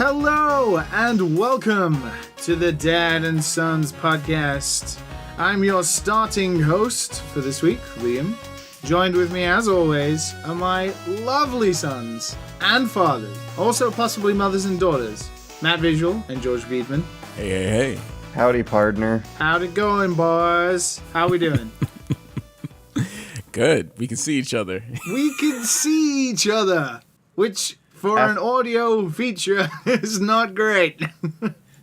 Hello and welcome to the Dad and Sons podcast. I'm your starting host for this week, Liam. Joined with me, as always, are my lovely sons and fathers, also possibly mothers and daughters, Matt Visual and George Beedman. Hey. Howdy, partner. How's it going, boys? How we doing? Good. We can see each other. We can see each other, which for an audio feature is not great.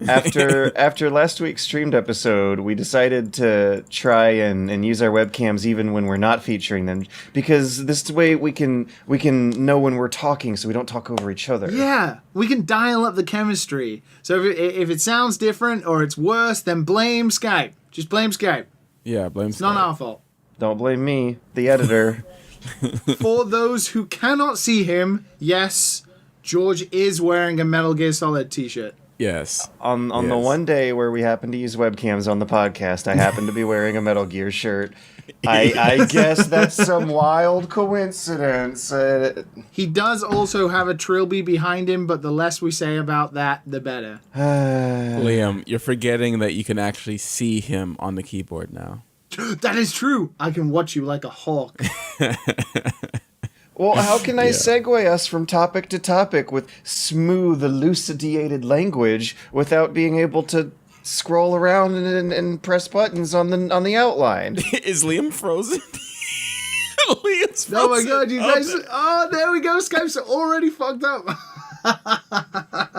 After last week's streamed episode, we decided to try and use our webcams even when we're not featuring them, because this way we can know when we're talking, so we don't talk over each other. Yeah, we can dial up the chemistry. So if it sounds different or it's worse, then blame Skype. Just blame Skype. Yeah, blame Skype. It's not our fault. Don't blame me, the editor. For those who cannot see him, yes, George is wearing a Metal Gear Solid t-shirt. Yes. On the one day where we happen to use webcams on the podcast, I happen to be wearing a Metal Gear shirt. I guess that's some wild coincidence. He does also have a trilby behind him, but the less we say about that, the better. Liam, you're forgetting that you can actually see him on the keyboard now. That is true. I can watch you like a hawk. Well, how can I segue us from topic to topic with smooth, elucidated language without being able to scroll around and press buttons on the outline? Is Liam frozen? Liam's frozen. Oh my god, you guys... Oh, there we go. Skype's already fucked up.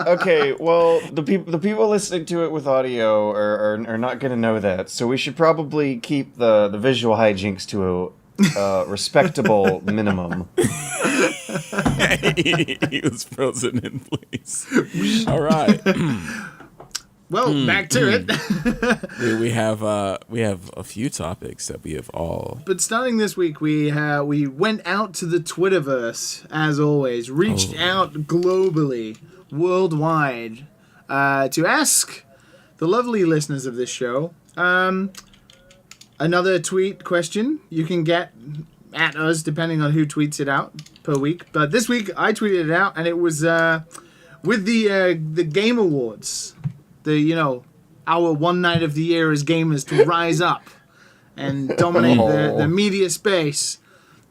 Okay, well, the people listening to it with audio are not going to know that, so we should probably keep the visual hijinks to a respectable minimum. He was frozen in place. All right. Well, back to it. we have a few topics that we have all. But starting this week, we went out to the Twitterverse, as always, reached out globally, worldwide, to ask the lovely listeners of this show another tweet question you can get at us, depending on who tweets it out per week. But this week, I tweeted it out, and it was with the Game Awards. Our one night of the year as gamers to rise up and dominate the media space.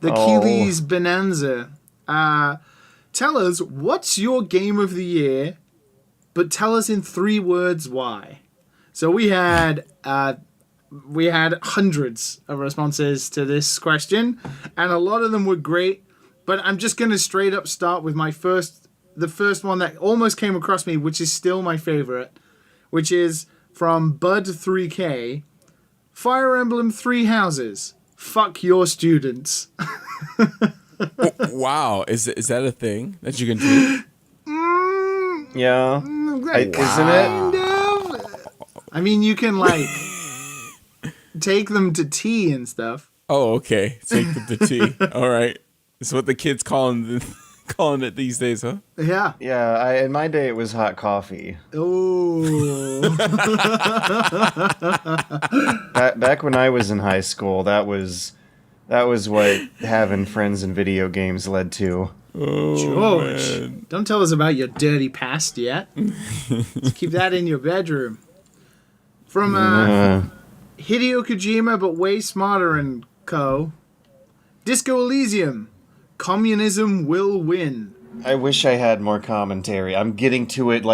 The Keeley's Bonanza. Tell us, what's your game of the year, but tell us in 3 words why. So we had hundreds of responses to this question, and a lot of them were great, but I'm just going to straight up start with the first one that almost came across me, which is still my favorite, which is from Bud3K. Fire Emblem 3 Houses. Fuck your students. Wow, is that a thing that you can do? Yeah. Isn't it? I mean, you can, take them to tea and stuff. Oh, okay. Take them to tea. All right. That's what the kids calling it these days, huh? Yeah. Yeah, in my day it was hot coffee. Oh. Back when I was in high school, that was what having friends in video games led to. Oh, George, man. don't tell us about your dirty past yet. Let's keep that in your bedroom. From Hideo Kojima, but way smarter and co. Disco Elysium. Communism will win. I wish I had more commentary. I'm getting to it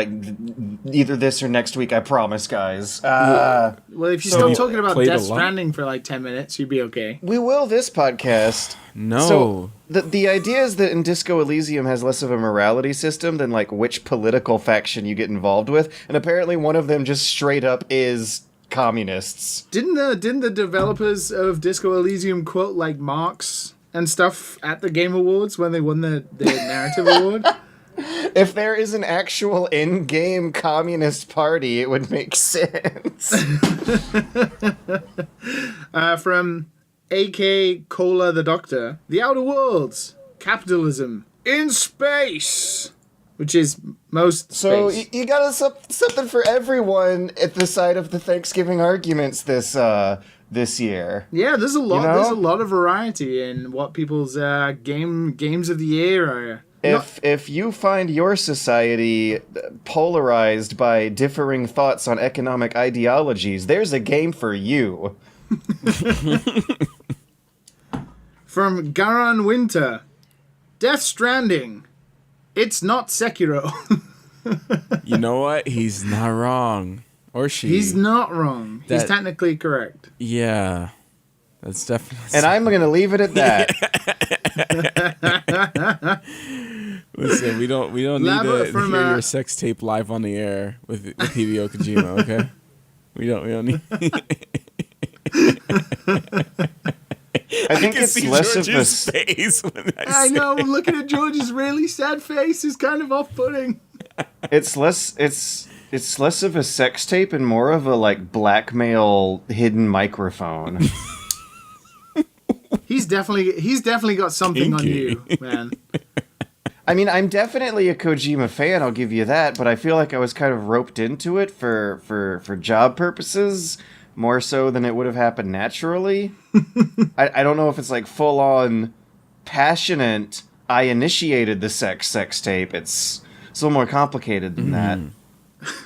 either this or next week, I promise, guys. Well, if you start talking about played Death a lot? Stranding for 10 minutes, you'd be okay. We will this podcast. No. So the idea is that in Disco Elysium has less of a morality system than which political faction you get involved with, and apparently one of them just straight up is communists. Didn't the developers of Disco Elysium quote Marx and stuff at the Game Awards when they won the narrative award? If there is an actual in-game communist party, it would make sense. From AK Cola the Doctor, The Outer Worlds, Capitalism, in Space, which is most So space. you got something for everyone at the side of the Thanksgiving arguments this year. Yeah, there's a lot. You know? There's a lot of variety in what people's games of the year if you find your society polarized by differing thoughts on economic ideologies, there's a game for you. From Garan Winter, Death Stranding. It's not Sekiro. You know what? He's not wrong. Or she. He's not wrong. He's technically correct. Yeah. That's definitely... And I'm going to leave it at that. Listen, we don't need to hear your sex tape live on the air with Hideo Kojima, okay? We don't need... I think it's less of a face when I know. Looking at George's really sad face is kind of off-putting. It's less of a sex tape and more of a like blackmail hidden microphone. He's definitely got something on you, man. I mean, I'm definitely a Kojima fan, I'll give you that, but I feel like I was kind of roped into it for job purposes, more so than it would have happened naturally. I don't know if it's like full on passionate, I initiated the sex tape. It's a little more complicated than that.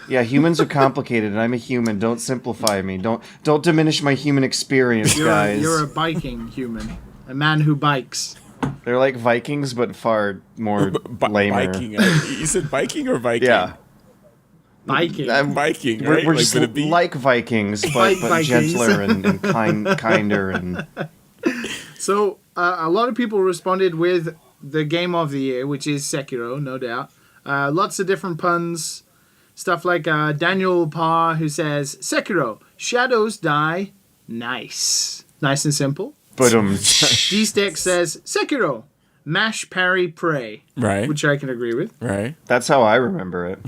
Yeah, humans are complicated, and I'm a human. Don't simplify me. Don't diminish my human experience, guys. You're a biking human. A man who bikes. They're like Vikings, but far more lamer. Biking. You said biking or Viking? Yeah. Biking. Biking, right? We're just like Vikings, but gentler and kinder. And So, a lot of people responded with the game of the year, which is Sekiro, no doubt. Lots of different puns. Stuff like Daniel Parr, who says, Sekiro, shadows die, nice. Nice and simple. But D-Stick says, Sekiro, mash, parry, pray. Right. Which I can agree with. Right. that's how I remember it.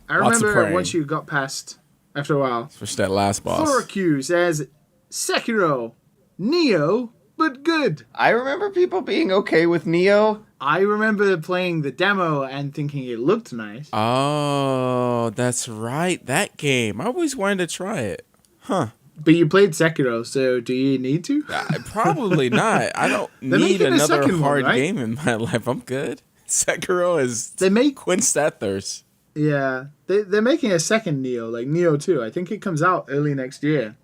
I Lots of remember praying. once you got past, after a while. Especially that last boss. Floracue says, Sekiro, Neo, but good. I remember people being okay with Neo. I remember playing the demo and thinking it looked nice. Oh, that's right. That game. I always wanted to try it. Huh. But you played Sekiro, so do you need to? Probably not. I don't need making a another second hard one, right? game in my life. I'm good. Sekiro is They make quenched that thirst. Yeah, they're making a second Neo, like Neo 2. I think it comes out early next year.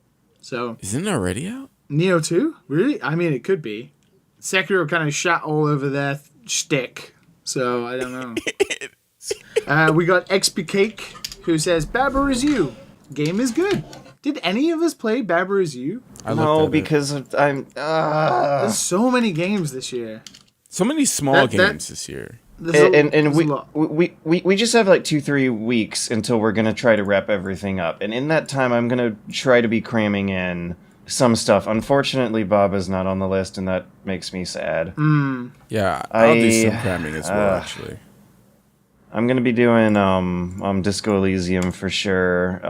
So Isn't it already out? Neo 2? Really? I mean, it could be. Sekiro kind of shot all over their shtick, so I don't know. We got XP Cake, who says, Babber is you. Game is good. Did any of us play Babber is you? No, because I'm... There's so many games this year. So many small games this year. And we just have like 2-3 weeks until we're gonna try to wrap everything up, and in that time I'm gonna try to be cramming in some stuff. Unfortunately, Baba's not on the list, and that makes me sad. Yeah, I'll do some cramming as well, actually. I'm gonna be doing Disco Elysium for sure.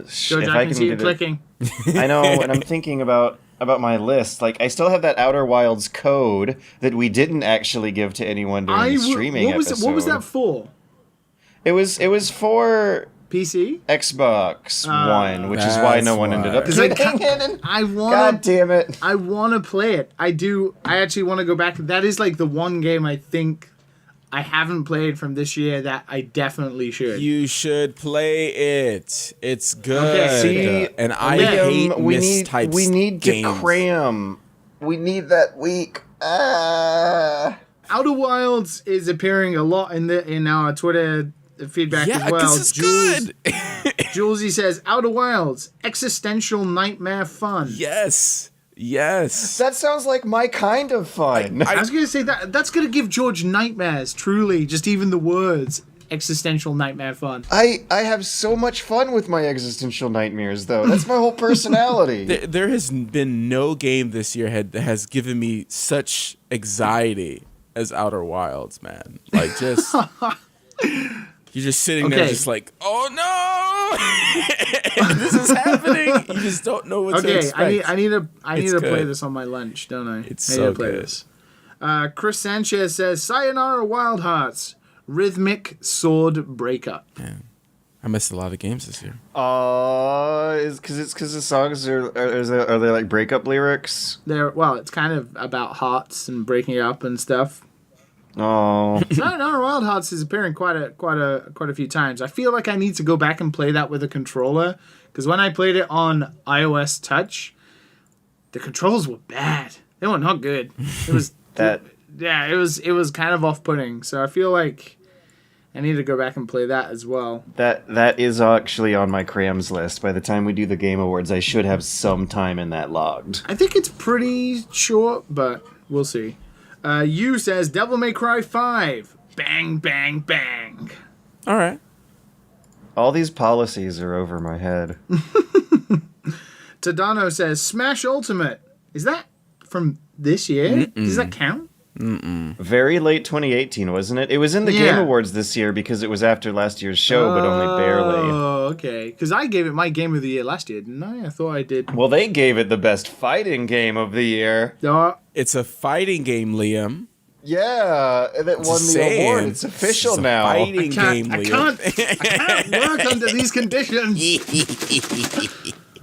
George, I can see you clicking. I know, and I'm thinking about my list. Like, I still have that Outer Wilds code that we didn't actually give to anyone during the streaming episode. What was that for? It was for PC? Xbox One, which is why no one ended up getting it. God damn it. I want to play it. I do. I actually want to go back. That is like the one game I think I haven't played from this year that I definitely should. You should play it. It's good. Okay. See, and I hate mistypes. We need games. to cram. We need that week. Outer Wilds is appearing a lot in our Twitter feedback as well. This is good. Julesy says, Outer Wilds, existential nightmare fun. Yes. That sounds like my kind of fun. I was going to say that's going to give George nightmares, truly. Just even the words, existential nightmare fun. I have so much fun with my existential nightmares, though. That's my whole personality. There has been no game this year that has given me such anxiety as Outer Wilds, man. Like, just... You're just sitting there just like, oh no! This is happening! You just don't know what to expect. I need to play this on my lunch, don't I? It's so good. This. Chris Sanchez says, Sayonara Wild Hearts, rhythmic sword breakup. Yeah. I missed a lot of games this year. Is because the songs are they like breakup lyrics? It's kind of about hearts and breaking up and stuff. Oh, Sayonara Wild Hearts is appearing quite a few times. I feel like I need to go back and play that with a controller, because when I played it on iOS Touch, the controls were bad. They were not good. It was that. Yeah, it was kind of off-putting. So I feel like I need to go back and play that as well. That is actually on my crams list. By the time we do the Game Awards, I should have some time in that logged. I think it's pretty short, but we'll see. You says Devil May Cry 5. Bang, bang, bang. All right. All these policies are over my head. Tadano says Smash Ultimate. Is that from this year? Does that count? Very late 2018, wasn't it? It was in the Game Awards this year because it was after last year's show, but only barely. Oh, okay. Because I gave it my Game of the Year last year, didn't I? I thought I did. Well, they gave it the best fighting game of the year. It's a fighting game, Liam. Yeah, and it won the award. It's official now. Fighting game, I Liam. can't work under these conditions.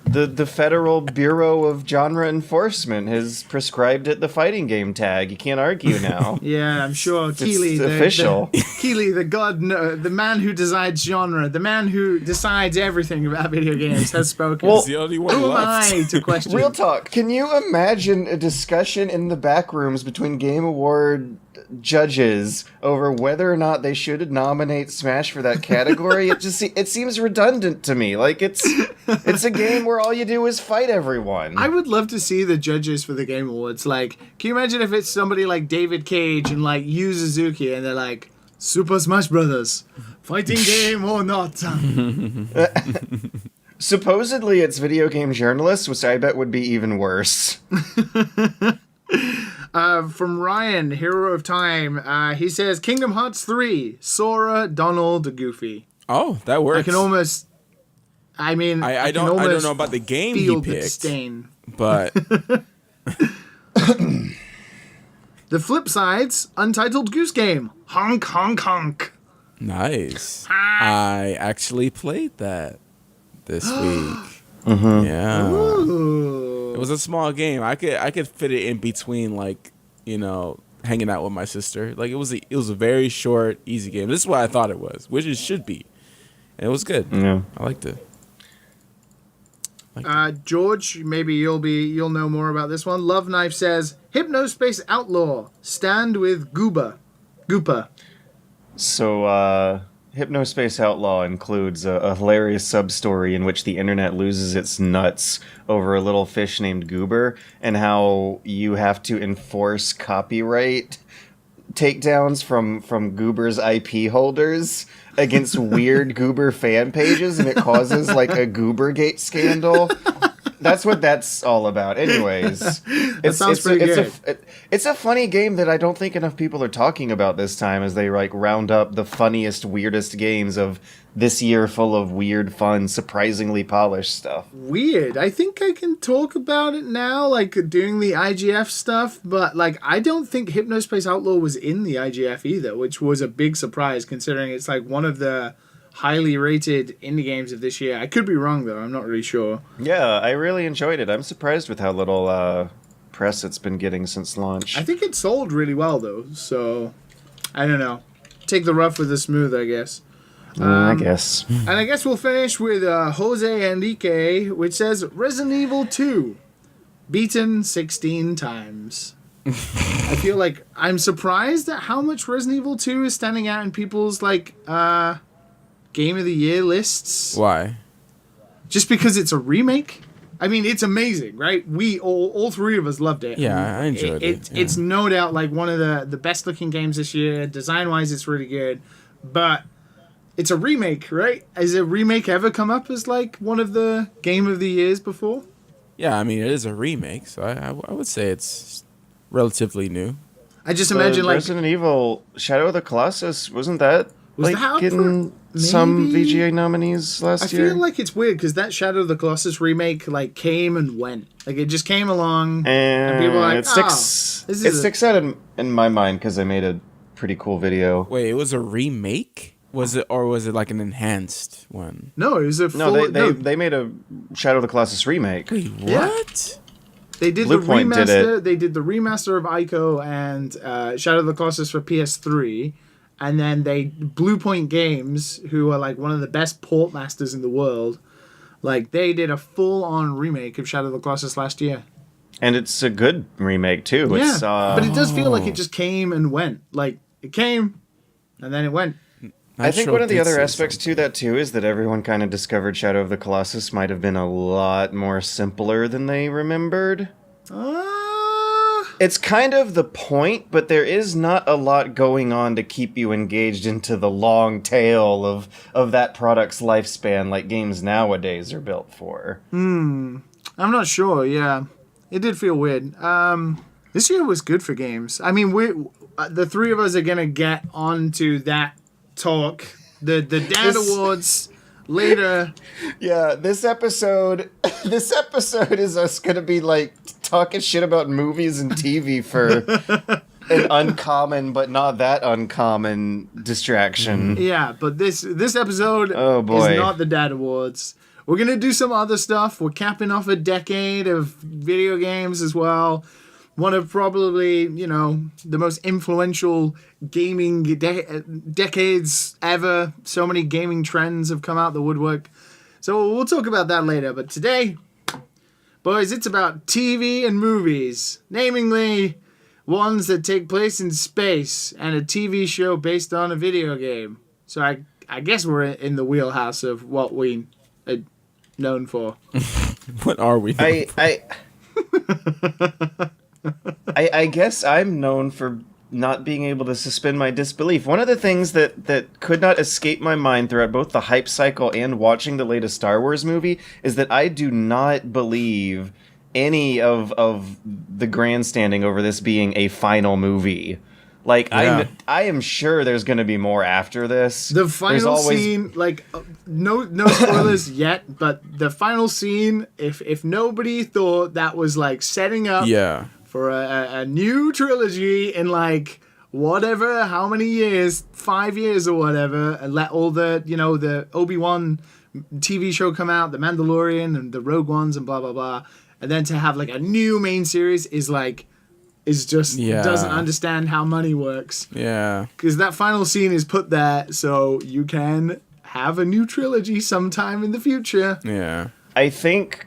The Federal Bureau of Genre Enforcement has prescribed it the fighting game tag. You can't argue now. Yeah, I'm sure Keeley, It's official. Keeley, the man who decides genre, the man who decides everything about video games, has spoken. Well, He's the only one who am left. I to question? Real talk. Can you imagine a discussion in the back rooms between Game Award judges over whether or not they should nominate Smash for that category? It seems redundant to me. Like it's a game where all you do is fight everyone. I would love to see the judges for the Game Awards. Like, can you imagine if it's somebody like David Cage and like Yu Suzuki, and they're like, Super Smash Brothers, fighting game or not? Supposedly it's video game journalists, which I bet would be even worse. From Ryan, Hero of Time, he says Kingdom Hearts 3, Sora, Donald, Goofy. Oh, that works. I can almost. I mean, I don't know about the game he feel the picked, disdain. but The flip side's Untitled Goose Game. Honk, honk, honk. nice. I actually played that this week. Yeah. Ooh. It was a small game. I could fit it in between, like, you know, hanging out with my sister. Like, it was a very short, easy game. This is what I thought it was, which it should be. And it was good. Yeah. I liked it. George, maybe you'll know more about this one. Love Knife says Hypnospace Outlaw. Stand with Goopa. So, Hypnospace Outlaw includes a hilarious sub-story in which the internet loses its nuts over a little fish named Goober, and how you have to enforce copyright takedowns from Goober's IP holders against weird Goober fan pages, and it causes like a Goobergate scandal. That's what that's all about. Anyways, it's a funny game that I don't think enough people are talking about this time, as they like round up the funniest, weirdest games of this year, full of weird, fun, surprisingly polished stuff. Weird. I think I can talk about it now, like doing the IGF stuff, but like I don't think Hypnospace Outlaw was in the IGF either, which was a big surprise considering it's like one of the highly rated indie games of this year. I could be wrong though, I'm not really sure. Yeah, I really enjoyed it. I'm surprised with how little press it's been getting since launch. I think it sold really well though, so I don't know. Take the rough with the smooth, I guess. I guess. And I guess we'll finish with Jose Enrique, which says Resident Evil 2, beaten 16 times. I feel like I'm surprised at how much Resident Evil 2 is standing out in people's like Game of the Year lists. Why? Just because it's a remake. I mean, it's amazing, right? We all three of us loved it. Yeah, I enjoyed it. Yeah. It's no doubt like one of the best looking games this year. Design wise, it's really good, but it's a remake, right? Has a remake ever come up as like one of the Game of the Years before? Yeah, I mean, it is a remake, so I would say it's relatively new. I just imagine like Resident Evil Shadow of the Colossus, wasn't that Was like that up getting for- some maybe? VGA nominees last year? I feel like it's weird because that Shadow of the Colossus remake like came and went. Like it just came along and people were like, it sticks. this It is sticks out in my mind because I made a pretty cool video. Wait, it was a remake? Was it like an enhanced one? No, it was a full... No, they made a Shadow of the Colossus remake. Wait, Yeah. what? They did Bluepoint the remaster. did it. They did the remaster of Ico and Shadow of the Colossus for PS3, and then Bluepoint Games, who are like one of the best port masters in the world, like they did a full-on remake of Shadow of the Colossus last year. And it's a good remake too. Yeah, It's, but it does feel like it just came and went. Like it came, and then it went. I think one of the other aspects to that too is that everyone kind of discovered Shadow of the Colossus might have been a lot more simpler than they remembered. It's kind of the point, but there is not a lot going on to keep you engaged into the long tail of that product's lifespan like games nowadays are built for. I'm not sure, yeah. It did feel weird. This year was good for games. I mean, the three of us are going to get onto that talk, the Dad Awards later. Yeah, this episode is us gonna be like talking shit about movies and TV for an uncommon but not that uncommon distraction. Yeah, but this episode is not the Dad Awards. We're gonna do some other stuff. We're capping off a decade of video games as well. One of probably, the most influential gaming decades ever. So many gaming trends have come out the woodwork. So we'll talk about that later. But today, boys, it's about TV and movies. Namely, ones that take place in space and a TV show based on a video game. So I guess we're in the wheelhouse of what we are known for. What are we? I guess I'm known for not being able to suspend my disbelief. One of the things that could not escape my mind throughout both the hype cycle and watching the latest Star Wars movie is that I do not believe any of the grandstanding over this being a final movie. Like, yeah. I am sure there's going to be more after this. The final scene, like, no spoilers yet, but the final scene, if nobody thought that was, like, setting up for a new trilogy in, like, whatever, how many years, 5 years or whatever, and let all the, the Obi-Wan TV show come out, the Mandalorian and the Rogue Ones and blah, blah, blah, and then to have, like, a new main series is, like, doesn't understand how money works. Yeah. Because that final scene is put there so you can have a new trilogy sometime in the future. Yeah. I think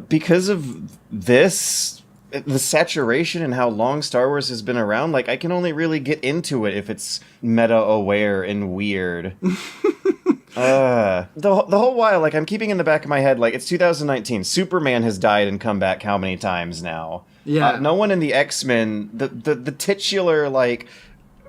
because of this, the saturation and how long Star Wars has been around, like, I can only really get into it if it's meta-aware and weird. The whole while, like, I'm keeping in the back of my head, like, it's 2019. Superman has died and come back how many times now? Yeah. No one in the X-Men, the titular, like,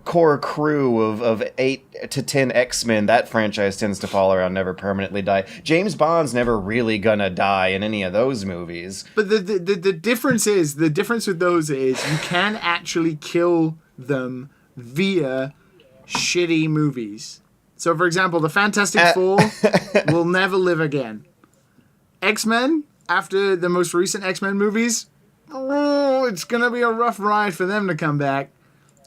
core crew of 8 to 10 X-Men, that franchise tends to fall around, never permanently die. James Bond's never really gonna die in any of those movies. But the difference with those is you can actually kill them via shitty movies. So, for example, the Fantastic Four will never live again. X-Men, after the most recent X-Men movies, it's going to be a rough ride for them to come back.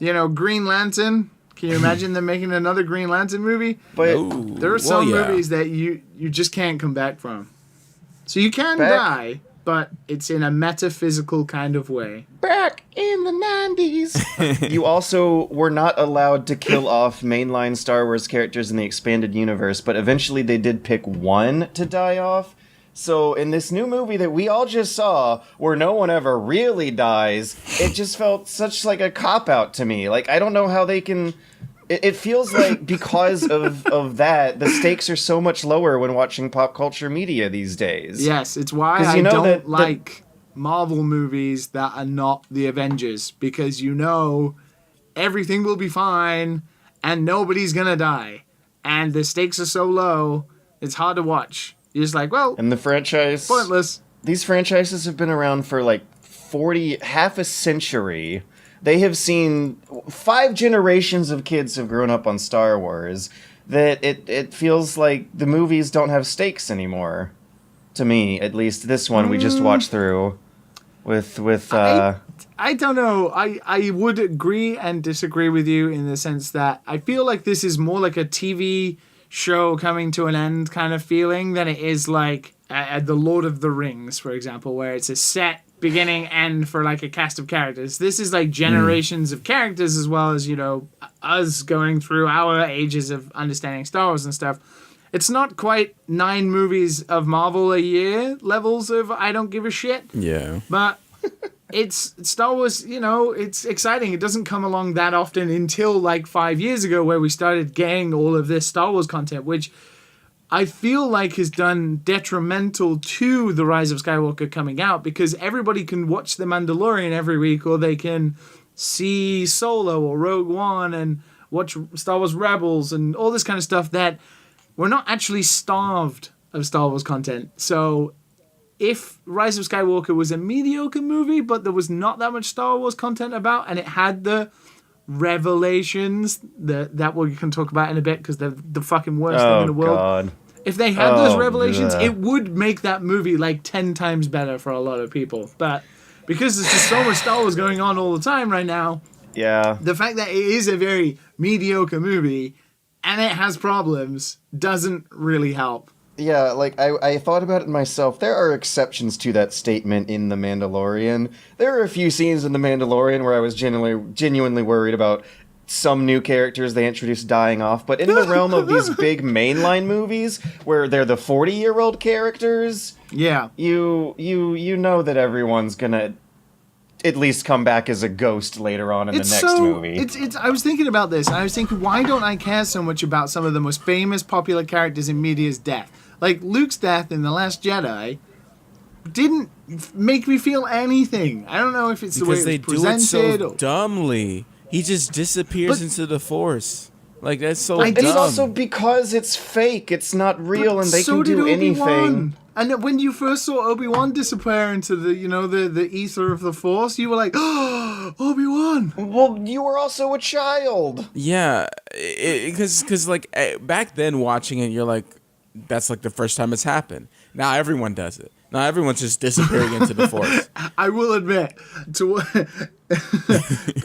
Green Lantern, can you imagine them making another Green Lantern movie? But there are some movies that you just can't come back from. So you can die, but it's in a metaphysical kind of way. Back in the 90s. You also were not allowed to kill off mainline Star Wars characters in the expanded universe, but eventually they did pick one to die off. So in this new movie that we all just saw, where no one ever really dies, it just felt such like a cop-out to me. Like, I don't know how they can... It feels like because of that, the stakes are so much lower when watching pop culture media these days. Yes, it's why I don't like Marvel movies that are not the Avengers, because everything will be fine and nobody's gonna die. And the stakes are so low, it's hard to watch. You're just like, well, and the franchise, pointless. These franchises have been around for like half a century. They have seen 5 generations of kids have grown up on Star Wars. That it feels like the movies don't have stakes anymore. To me, at least this one we just watched through with I don't know. I would agree and disagree with you in the sense that I feel like this is more like a TV show coming to an end kind of feeling than it is like the Lord of the Rings, for example, where it's a set beginning end for like a cast of characters. This is like generations of characters, as well as, you know, us going through our ages of understanding Star Wars and stuff. It's not quite 9 movies of Marvel a year levels of I don't give a shit. Yeah. But it's Star Wars, you know, it's exciting. It doesn't come along that often until like 5 years ago, where we started getting all of this Star Wars content, which I feel like has done detrimental to The Rise of Skywalker coming out, because everybody can watch The Mandalorian every week, or they can see Solo or Rogue One and watch Star Wars Rebels and all this kind of stuff, that we're not actually starved of Star Wars content. So if Rise of Skywalker was a mediocre movie, but there was not that much Star Wars content about, and it had the revelations that we can talk about in a bit, because they're the fucking worst thing in the world. God. If they had those revelations, it would make that movie like 10 times better for a lot of people. But because there's just so much Star Wars going on all the time right now, the fact that it is a very mediocre movie and it has problems doesn't really help. Yeah, like, I thought about it myself. There are exceptions to that statement in The Mandalorian. There are a few scenes in The Mandalorian where I was genuinely worried about some new characters they introduced dying off, but in the realm of these big mainline movies where they're the 40-year-old characters, you know that everyone's gonna at least come back as a ghost later on in the next movie. I was thinking about this, and I was thinking, why don't I care so much about some of the most famous, popular characters in media's death? Like, Luke's death in The Last Jedi didn't make me feel anything. I don't know if it's because the way they it's presented. do it so dumbly. He just disappears into the Force. Like, that's so dumb. It's also because it's fake. It's not real, and they can do anything. And when you first saw Obi-Wan disappear into the, you know, the ether of the Force, you were like, oh, Obi-Wan. Well, you were also a child. Yeah, because like back then watching it, you're like, that's like the first time it's happened. Now everyone does it. Now everyone's just disappearing into the Force. I will admit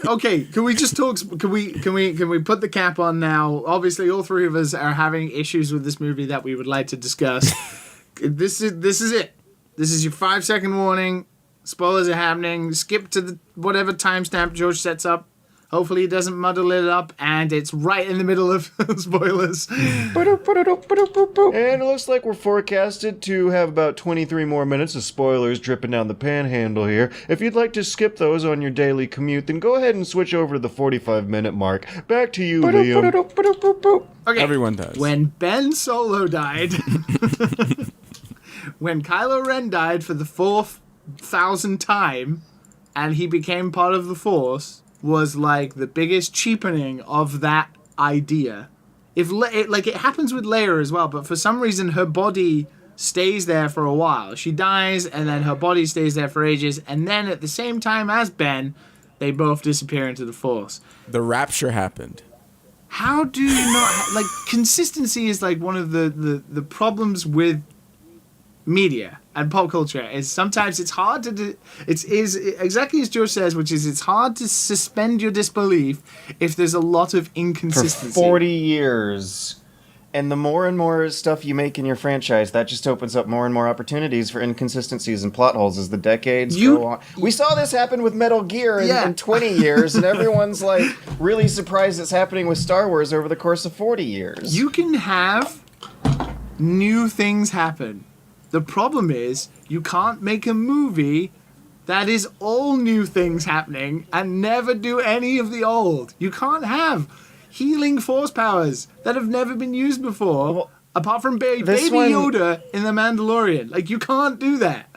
okay, can we just talk? Can we put the cap on now? Obviously, all three of us are having issues with this movie that we would like to discuss. This is it. This is your 5-second warning. Spoilers are happening. Skip to the whatever timestamp George sets up. Hopefully he doesn't muddle it up, and it's right in the middle of spoilers. And it looks like we're forecasted to have about 23 more minutes of spoilers dripping down the panhandle here. If you'd like to skip those on your daily commute, then go ahead and switch over to the 45-minute mark. Back to you, Liam. Okay. Everyone does. When Ben Solo died, when Kylo Ren died for the 4,000th time, and he became part of the Force, was like the biggest cheapening of that idea. It happens with Leia as well, but for some reason her body stays there for a while. She dies, and then her body stays there for ages, and then at the same time as Ben, they both disappear into the Force. The rapture happened. How do you not consistency is like one of the problems with media and pop culture, is sometimes it's hard to do. It is exactly as George says, which is it's hard to suspend your disbelief if there's a lot of inconsistency. For 40 years. And the more and more stuff you make in your franchise, that just opens up more and more opportunities for inconsistencies and plot holes as the decades go on. We saw this happen with Metal Gear in 20 years, and everyone's like really surprised it's happening with Star Wars over the course of 40 years. You can have new things happen. The problem is, you can't make a movie that is all new things happening and never do any of the old. You can't have healing force powers that have never been used before, apart from Baby Yoda in The Mandalorian. Like, you can't do that.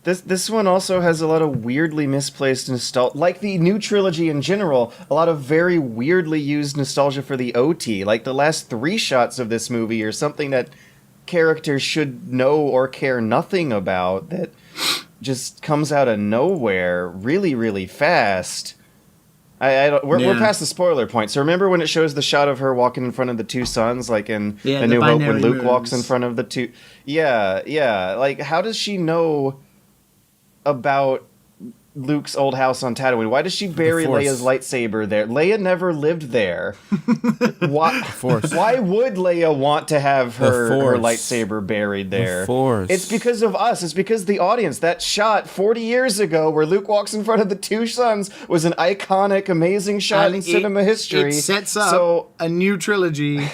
This one also has a lot of weirdly misplaced nostalgia. Like the new trilogy in general, a lot of very weirdly used nostalgia for the OT. Like, the last 3 shots of this movie are something that characters should know or care nothing about, that just comes out of nowhere really, really fast. We're past the spoiler point. So remember when it shows the shot of her walking in front of the 2 suns, like in A New Hope, when Luke walks in front of the 2... Yeah. Like, how does she know about Luke's old house on Tatooine? Why does she bury Leia's lightsaber there? Leia never lived there. Why? Why would Leia want to have her lightsaber buried there? The Force. It's because of us. It's because the audience. That shot 40 years ago where Luke walks in front of the two suns was an iconic, amazing shot in cinema history. It sets up a new trilogy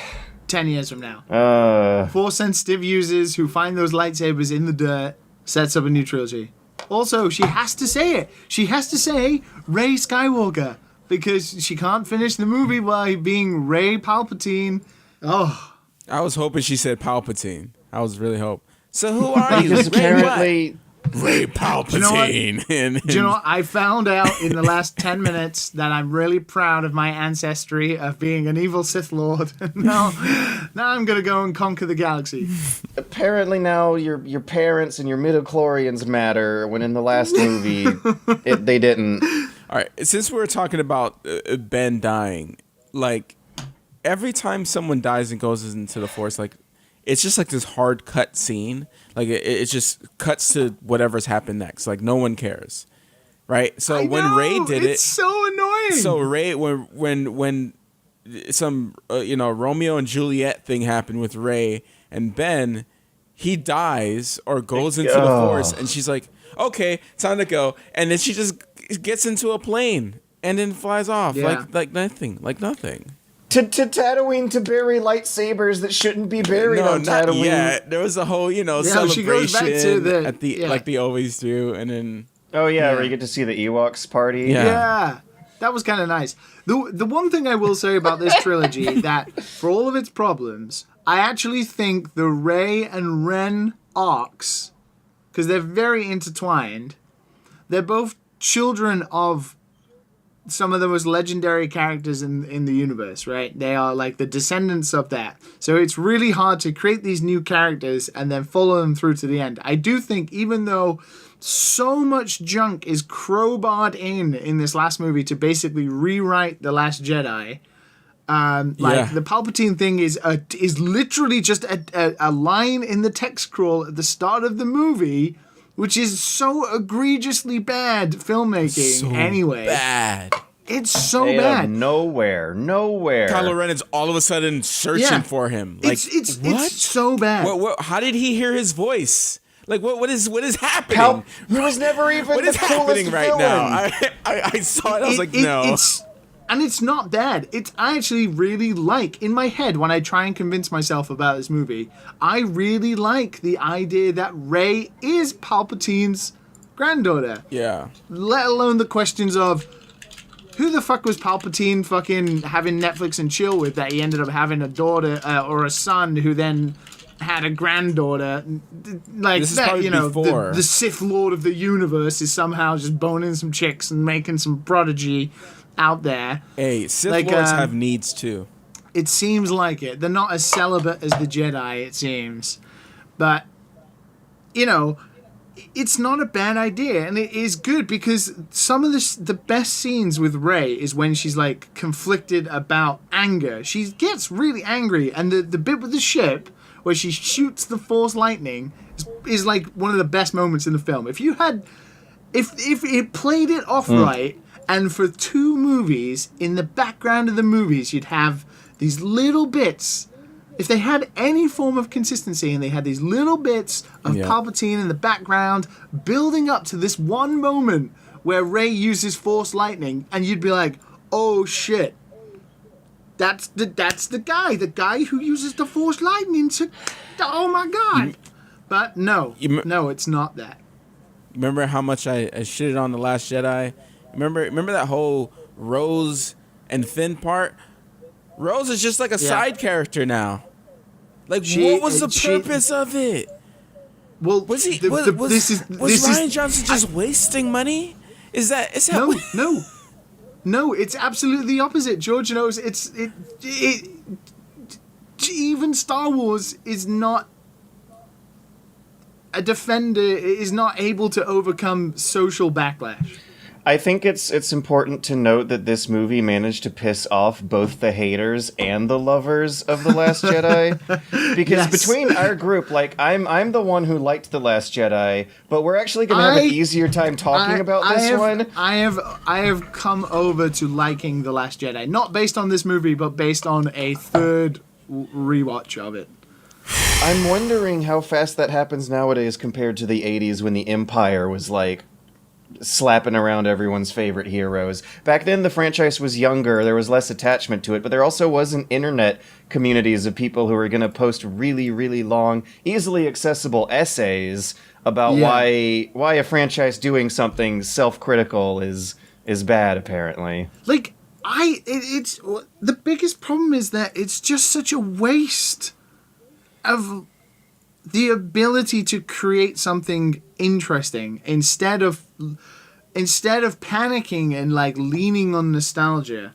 10 years from now. Force-sensitive users who find those lightsabers in the dirt sets up a new trilogy. Also, she has to say it. She has to say Rey Skywalker because she can't finish the movie by being Rey Palpatine. Oh. I was hoping she said Palpatine. I was really hoping. So who are you? Because apparently... Ray Palpatine. Do you know what? I found out in the last 10 minutes that I'm really proud of my ancestry of being an evil Sith Lord. now I'm going to go and conquer the galaxy. Apparently now your parents and your midichlorians matter, when in the last movie they didn't. All right, since we're talking about Ben dying, like every time someone dies and goes into the Force, like it's just like this hard cut scene. Like it just cuts to whatever's happened next. Like no one cares, right? So when Rey did it, it's so annoying. So Rey, when some Romeo and Juliet thing happened with Rey and Ben, he dies or goes into the Force, and she's like, "Okay, time to go," and then she just gets into a plane and then flies off like nothing. To Tatooine to bury lightsabers that shouldn't be buried on Tatooine. Yeah, there was a whole, celebration she goes back to at the like they always do, and then where you get to see the Ewoks party. Yeah, that was kind of nice. The one thing I will say about this trilogy that for all of its problems, I actually think the Rey and Ren arcs, because they're very intertwined, they're both children of some of the most legendary characters in the universe, right? They are like the descendants of that. So it's really hard to create these new characters and then follow them through to the end. I do think even though so much junk is crowbarred in this last movie to basically rewrite The Last Jedi, the Palpatine thing is literally just a line in the text scroll at the start of the movie, which is so egregiously bad filmmaking anyway. Bad. It's so bad. Nowhere. Kylo Ren is all of a sudden searching for him. Like, it's so bad. How did he hear his voice? Like, what is happening? He was never even what the is happening right villain. now? I saw it. I was like, no. And it's not bad. I actually really like, in my head, when I try and convince myself about this movie, I really like the idea that Rey is Palpatine's granddaughter. Yeah. Let alone the questions of, who the fuck was Palpatine fucking having Netflix and chill with that he ended up having a daughter or a son who then had a granddaughter? Like, this is that, before. The Sith Lord of the universe is somehow just boning some chicks and making some prodigy out there. Hey, Sith Lords have needs too. It seems like it. They're not as celibate as the Jedi, it seems. But, it's not a bad idea, and it is good because some of the best scenes with Rey is when she's like conflicted about anger. She gets really angry, and the bit with the ship where she shoots the Force lightning is like one of the best moments in the film. If it played it off right, and for 2 movies, in the background of the movies, you'd have these little bits. If they had any form of consistency and they had these little bits of Palpatine in the background building up to this one moment where Rey uses Force lightning, and you'd be like, oh shit, that's the guy who uses the Force lightning to, oh my god. But no, it's not that. Remember how much I shitted on The Last Jedi? Remember that whole Rose and Finn part? Rose is just like a side character now. Like, what was the purpose of it? Well, was Ryan Johnson just wasting money? Is that No, it's absolutely the opposite. George knows even Star Wars is not a defender, is not able to overcome social backlash. I think it's important to note that this movie managed to piss off both the haters and the lovers of The Last Jedi. Because between our group, like I'm the one who liked The Last Jedi, but we're actually going to have an easier time talking about this one. I have come over to liking The Last Jedi, not based on this movie, but based on a third rewatch of it. I'm wondering how fast that happens nowadays compared to the 80s when the Empire was like slapping around everyone's favorite heroes. Back then the franchise was younger, there was less attachment to it, but there also wasn't internet communities of people who were going to post really, really long, easily accessible essays about why a franchise doing something self-critical is bad, apparently. Like, it's the biggest problem is that it's just such a waste of the ability to create something interesting instead of panicking and like leaning on nostalgia.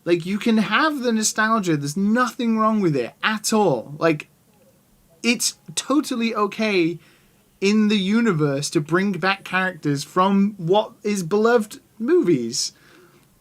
Like, you can have the nostalgia, there's nothing wrong with it at all. Like, it's totally okay in the universe to bring back characters from what is beloved movies.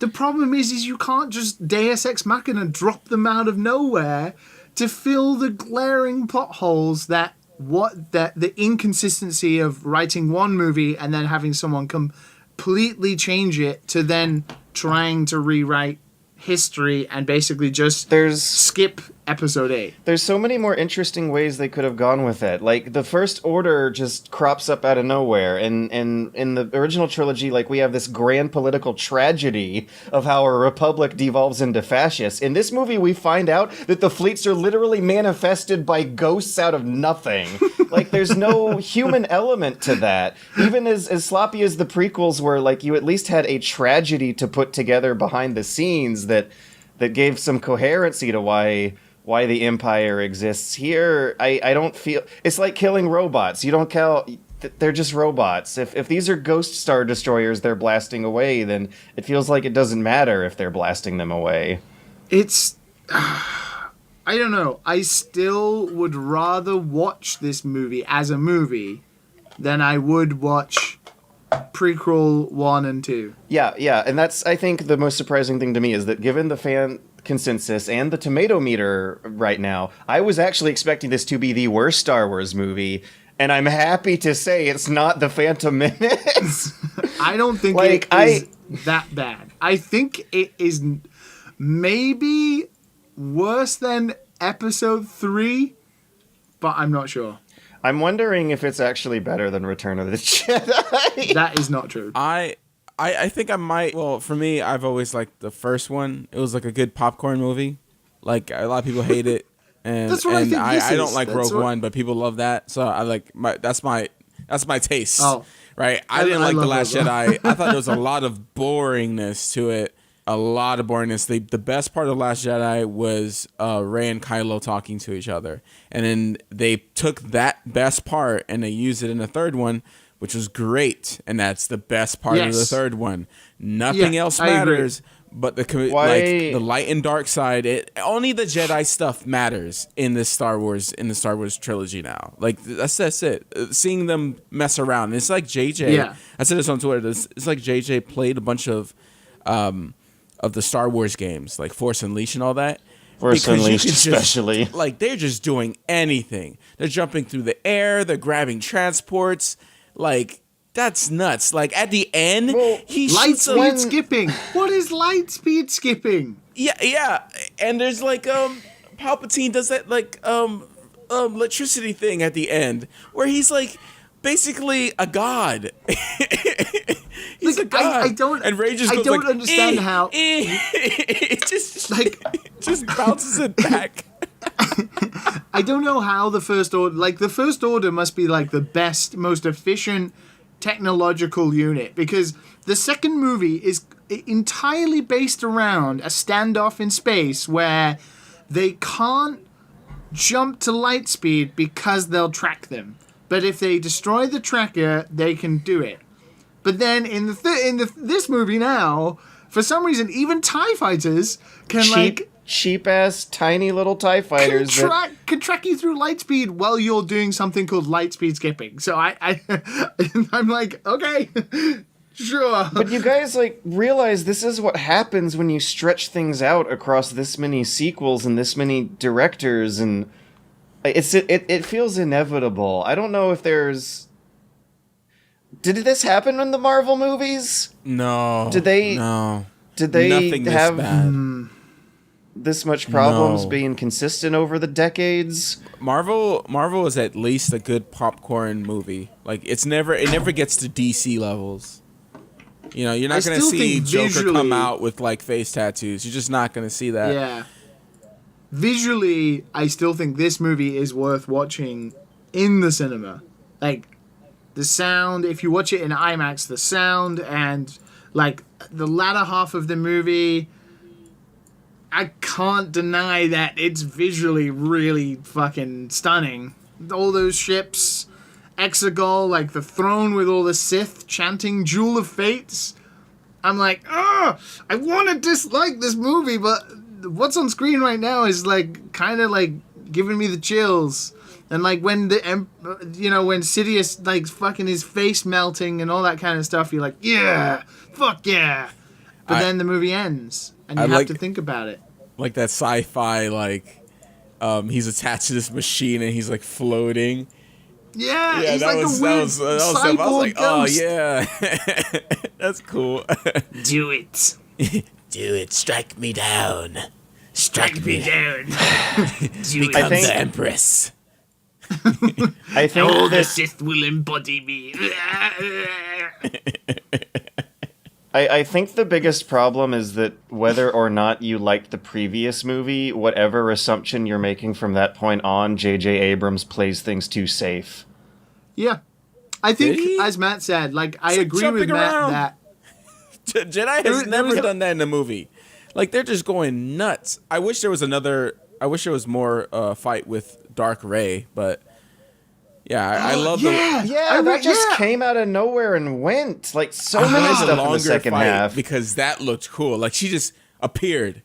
The problem is you can't just Deus Ex Machina drop them out of nowhere to fill the glaring plot holes that the inconsistency of writing one movie and then having someone completely change it to then trying to rewrite history and basically just skip episode 8. There's so many more interesting ways they could have gone with it. Like, the First Order just crops up out of nowhere, and in the original trilogy, like, we have this grand political tragedy of how a republic devolves into fascists. In this movie, we find out that the fleets are literally manifested by ghosts out of nothing. Like, there's no human element to that. Even as sloppy as the prequels were, like, you at least had a tragedy to put together behind the scenes that gave some coherency to why the Empire exists. Here, I don't feel... It's like killing robots. You don't kill... They're just robots. If these are ghost star destroyers they're blasting away, then it feels like it doesn't matter if they're blasting them away. It's... I don't know. I still would rather watch this movie as a movie than I would watch prequel 1 and 2. Yeah, and that's, I think, the most surprising thing to me is that given the fan consensus and the tomato meter right now, I was actually expecting this to be the worst Star Wars movie, and I'm happy to say it's not The Phantom Menace. I don't think it is that bad. I think it is maybe worse than episode 3, but I'm not sure. I'm wondering if it's actually better than Return of the Jedi. That is not true. I think I might. Well, for me, I've always liked the first one. It was like a good popcorn movie. Like, a lot of people hate it, and that's what I think I don't like Rogue One, but people love that. So I like that's my taste. Oh, right. I didn't like The Last Jedi. I thought there was a lot of boringness to it. A lot of boringness. The best part of The Last Jedi was Rey and Kylo talking to each other. And then they took that best part and they used it in the third one, which was great. And that's the best part of the third one. Nothing else matters but the light and dark side. Only the Jedi stuff matters in the Star Wars trilogy now. Like, that's it. Seeing them mess around. It's like JJ. Yeah. I said this on Twitter. It's like JJ played a bunch of the Star Wars games, like Force Unleashed and all that. Force Unleashed especially. Like, they're just doing anything. They're jumping through the air. They're grabbing transports. Like, that's nuts. Like, at the end, he light shoots speed skipping. What is light speed skipping? Yeah. And there's like, Palpatine does that, like, electricity thing at the end where he's like basically a god. He's like, a god. I don't. And Rey just goes, I don't like, understand how. It just like just bounces it back. I don't know how the First Order. Like, the First Order must be like the best, most efficient technological unit, because the second movie is entirely based around a standoff in space where they can't jump to light speed because they'll track them. But if they destroy the tracker, they can do it. But then in this movie now, for some reason, even TIE fighters can cheap ass tiny little TIE fighters can track you through light speed while you're doing something called light speed skipping. So I'm like, okay, Sure. But you guys, like, realize this is what happens when you stretch things out across this many sequels and this many directors, and it feels inevitable. I don't know if there's... Did this happen in the Marvel movies? No. Did they... No. Did they Nothing have this bad. this much problems No. being consistent over the decades? Marvel is at least a good popcorn movie. Like it never gets to DC levels. You know, you're not going to see Joker come out with like face tattoos. You're just not going to see that. Yeah. Visually, I still think this movie is worth watching in the cinema. Like the sound, if you watch it in IMAX, the sound and like the latter half of the movie, I can't deny that it's visually really fucking stunning. All those ships, Exegol, like the throne with all the Sith chanting Jewel of Fates. I'm like, I want to dislike this movie, but what's on screen right now is like kind of like giving me the chills. And like when when Sidious like fucking his face melting and all that kind of stuff, you're like, yeah, fuck yeah. But then the movie ends, and you have to think about it. Like that sci-fi, like he's attached to this machine and he's like floating. Yeah, Yeah, he's that like was a weird stuff. I was like, oh ghost. yeah, that's cool. Do it. Do it, strike me down. Strike me down. Do Become think- the Empress. I think All the this... Sith will embody me. I think the biggest problem is that whether or not you liked the previous movie, whatever assumption you're making from that point on, J.J. Abrams plays things too safe. Yeah. I think, Did he? as Matt said, like, I It's like agree with jumping Matt around. that... Jedi has never done that in a movie. Like they're just going nuts. I wish there was more fight with Dark Rey, but yeah, I love Yeah, that just came out of nowhere and went. Like, so I many wanted stuff in the second fight half. because that looked cool. Like she just appeared.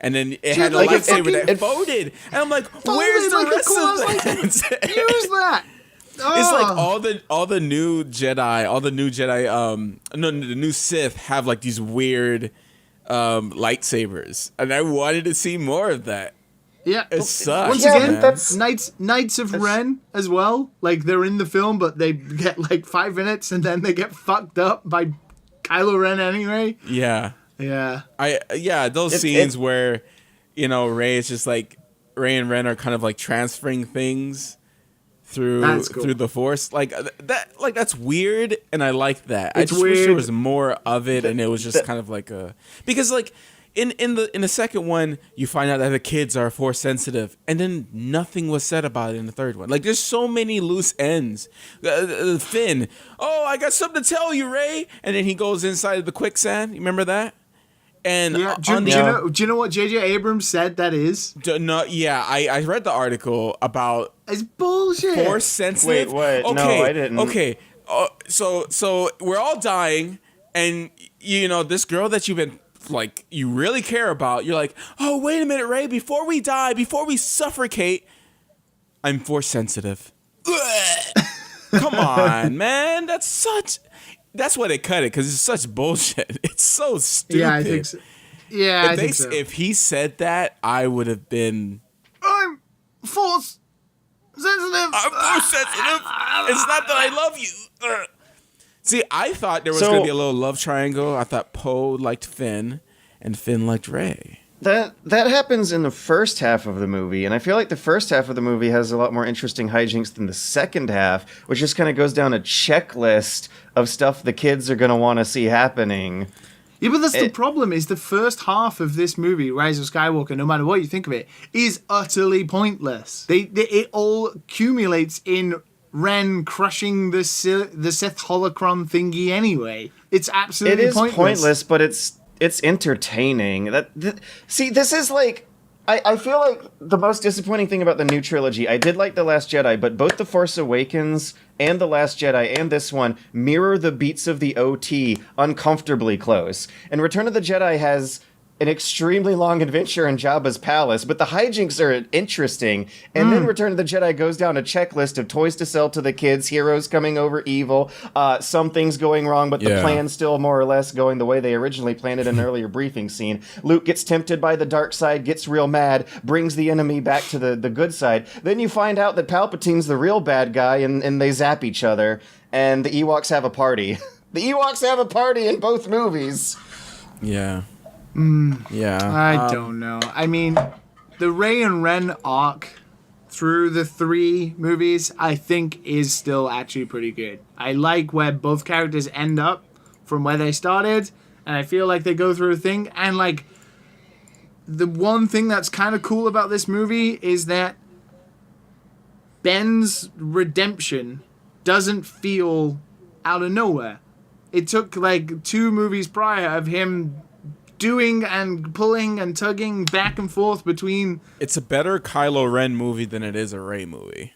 And then it Dude, had a like, lightsaber it that folded. And I'm like, Folded where's the like a rest claws of that? Use that. It's like Oh. all the new Jedi, the new Sith have like these weird lightsabers, and I wanted to see more of that. Yeah. It sucks. Once Yeah, again, but that's- Knights of Ren as well. Like, they're in the film, but they get like 5 minutes, and then they get fucked up by Kylo Ren anyway. Yeah, Yeah. those scenes where, you know, Rey is just like Rey and Ren are kind of like transferring things through That's cool. through the Force, like that's weird, and I like that. It's I just wish there weird. was more of it, and it was just kind of like because like in the second one you find out that the kids are Force sensitive, and then nothing was said about it in the third one. Like there's so many loose ends. Finn, I got something to tell you, Rey, and then he goes inside of the quicksand. You remember that? And Yeah. Do you know what J.J. Abrams said that is? I read the article about It's bullshit. Force sensitive. Wait, what? No, I didn't. Okay, so we're all dying, and you know this girl that you've been like you really care about. You're like, oh wait a minute, Rey, before we die, before we suffocate, I'm Force sensitive. Come on, man, that's why they cut it, because it's such bullshit. It's so stupid. Yeah, I think so. Yeah, I think so. If he said that, I would have been. I'm Force sensitive. I'm Force sensitive. It's not that I love you. Ugh. See, I thought there was going to be a little love triangle. I thought Poe liked Finn, and Finn liked Rey. That happens in the first half of the movie, and I feel like the first half of the movie has a lot more interesting hijinks than the second half, which just kind of goes down a checklist of stuff the kids are going to want to see happening. Yeah, but that's the problem, is the first half of this movie, Rise of Skywalker, no matter what you think of it, is utterly pointless. It all accumulates in Ren crushing the Sith holocron thingy anyway. It's absolutely pointless, but it's entertaining. See, this is like... I feel like the most disappointing thing about the new trilogy, I did like The Last Jedi, but both The Force Awakens and The Last Jedi and this one mirror the beats of the OT uncomfortably close. And Return of the Jedi has an extremely long adventure in Jabba's palace, but the hijinks are interesting. And then Return of the Jedi goes down a checklist of toys to sell to the kids, heroes coming over evil, some things going wrong, but the plan's still more or less going the way they originally planned it in an earlier briefing scene. Luke gets tempted by the dark side, gets real mad, brings the enemy back to the good side. Then you find out that Palpatine's the real bad guy, and they zap each other, and the Ewoks have a party. The Ewoks have a party in both movies. Yeah. Yeah. I don't know. I mean, the Rey and Ren arc through the 3 movies, I think, is still actually pretty good. I like where both characters end up from where they started, and I feel like they go through a thing. And, like, the one thing that's kind of cool about this movie is that Ben's redemption doesn't feel out of nowhere. It took, like, 2 movies prior of him doing and pulling and tugging back and forth between... It's a better Kylo Ren movie than it is a Rey movie.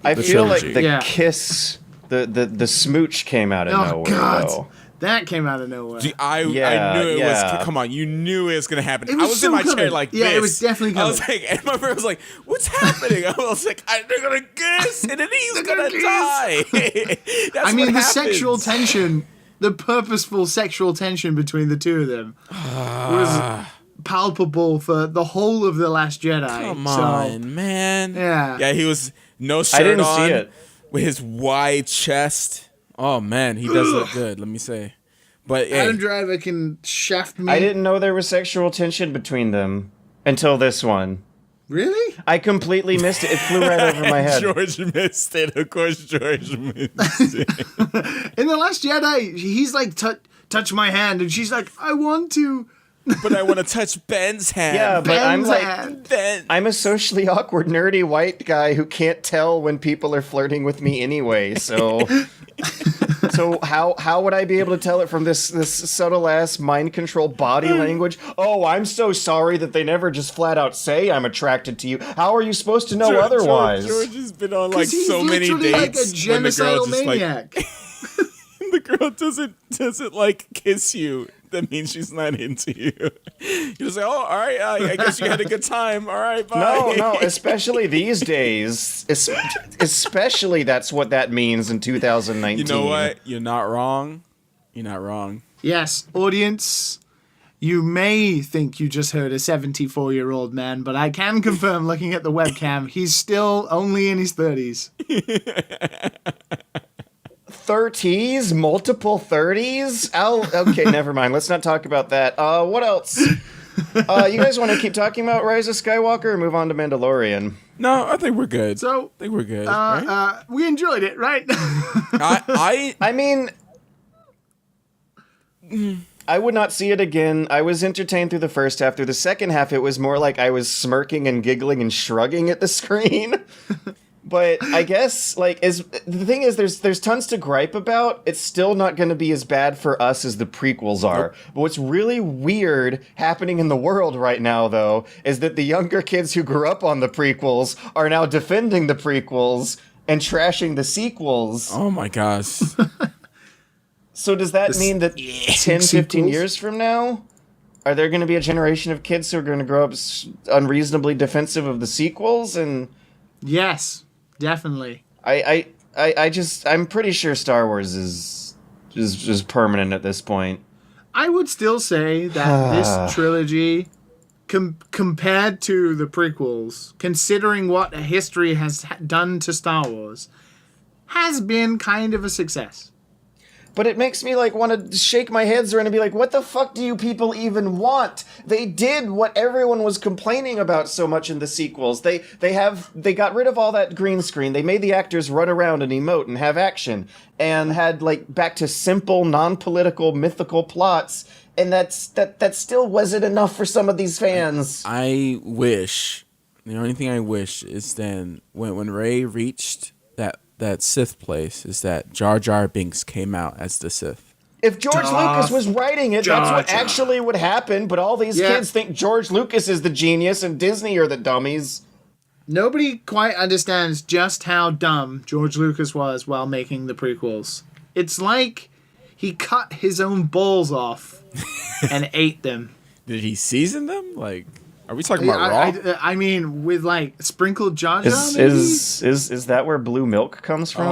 I feel like the Yeah. kiss, the smooch came out of nowhere, though. That came out of nowhere. I knew it was... Come on, you knew it was going to happen. I was so in my coming. chair like this. Yeah, it was definitely coming. I was like... And my friend was like, what's happening? I was like, they're going to kiss, and then he's going to die. That's I mean, what the happens. sexual tension... The purposeful sexual tension between the two of them was palpable for the whole of The Last Jedi. Come on, man. Yeah. Yeah, he was no shirt I didn't on, see it. with his wide chest. Oh, man, he does look good, let me say. But hey, Adam Driver can shaft me. I didn't know there was sexual tension between them until this one. Really? I completely missed it. It flew right over my head. George missed it. Of course, George missed it. In The Last Jedi, he's like, touch my hand, and she's like, I want to. But I want to touch Ben's hand. Yeah, but I'm Ben's like, hand. Ben. I'm a socially awkward, nerdy white guy who can't tell when people are flirting with me anyway. So, so how would I be able to tell it from this subtle ass mind control body language? Oh, I'm so sorry that they never just flat out say I'm attracted to you. How are you supposed to know otherwise? George has been on like He's so many literally dates like a when the girl genocidal just maniac. like the girl doesn't like kiss you. That means she's not into you. You're just like, oh, all right, I guess you had a good time. All right, bye. No, especially these days. Especially that's what that means in 2019. You know what? You're not wrong. You're not wrong. Yes, audience, you may think you just heard a 74-year-old man, but I can confirm, looking at the webcam, he's still only in his 30s. 30s? Multiple 30s? Okay, never mind. Let's not talk about that. What else? You guys want to keep talking about Rise of Skywalker or move on to Mandalorian? No, I think we're good. So, I think we're good. Right? we enjoyed it, right? I mean, I would not see it again. I was entertained through the first half. Through the second half, it was more like I was smirking and giggling and shrugging at the screen. But I guess, like, the thing is, there's tons to gripe about. It's still not going to be as bad for us as the prequels are. Nope. But what's really weird happening in the world right now, though, is that the younger kids who grew up on the prequels are now defending the prequels and trashing the sequels. Oh my gosh. So does that mean that 10, 15 years from now, are there going to be a generation of kids who are going to grow up unreasonably defensive of the sequels? And yes. Definitely. I'm pretty sure Star Wars is just permanent at this point. I would still say that this trilogy, compared to the prequels, considering what history has done to Star Wars, has been kind of a success. But it makes me like want to shake my heads around and be like, what the fuck do you people even want? They did what everyone was complaining about so much in the sequels. They got rid of all that green screen. They made the actors run around and emote and have action and had like back to simple, non-political, mythical plots. And that still wasn't enough for some of these fans. I wish, the only thing I wish is then when Rey reached that Sith place is that Jar Jar Binks came out as the Sith. If George Lucas was writing it, that's what actually would happen, but all these kids think George Lucas is the genius and Disney are the dummies. Nobody quite understands just how dumb George Lucas was while making the prequels. It's like he cut his own balls off and ate them. Did he season them? Like, are we talking about raw? I mean, with like sprinkled Jar Jar. Is that where blue milk comes from?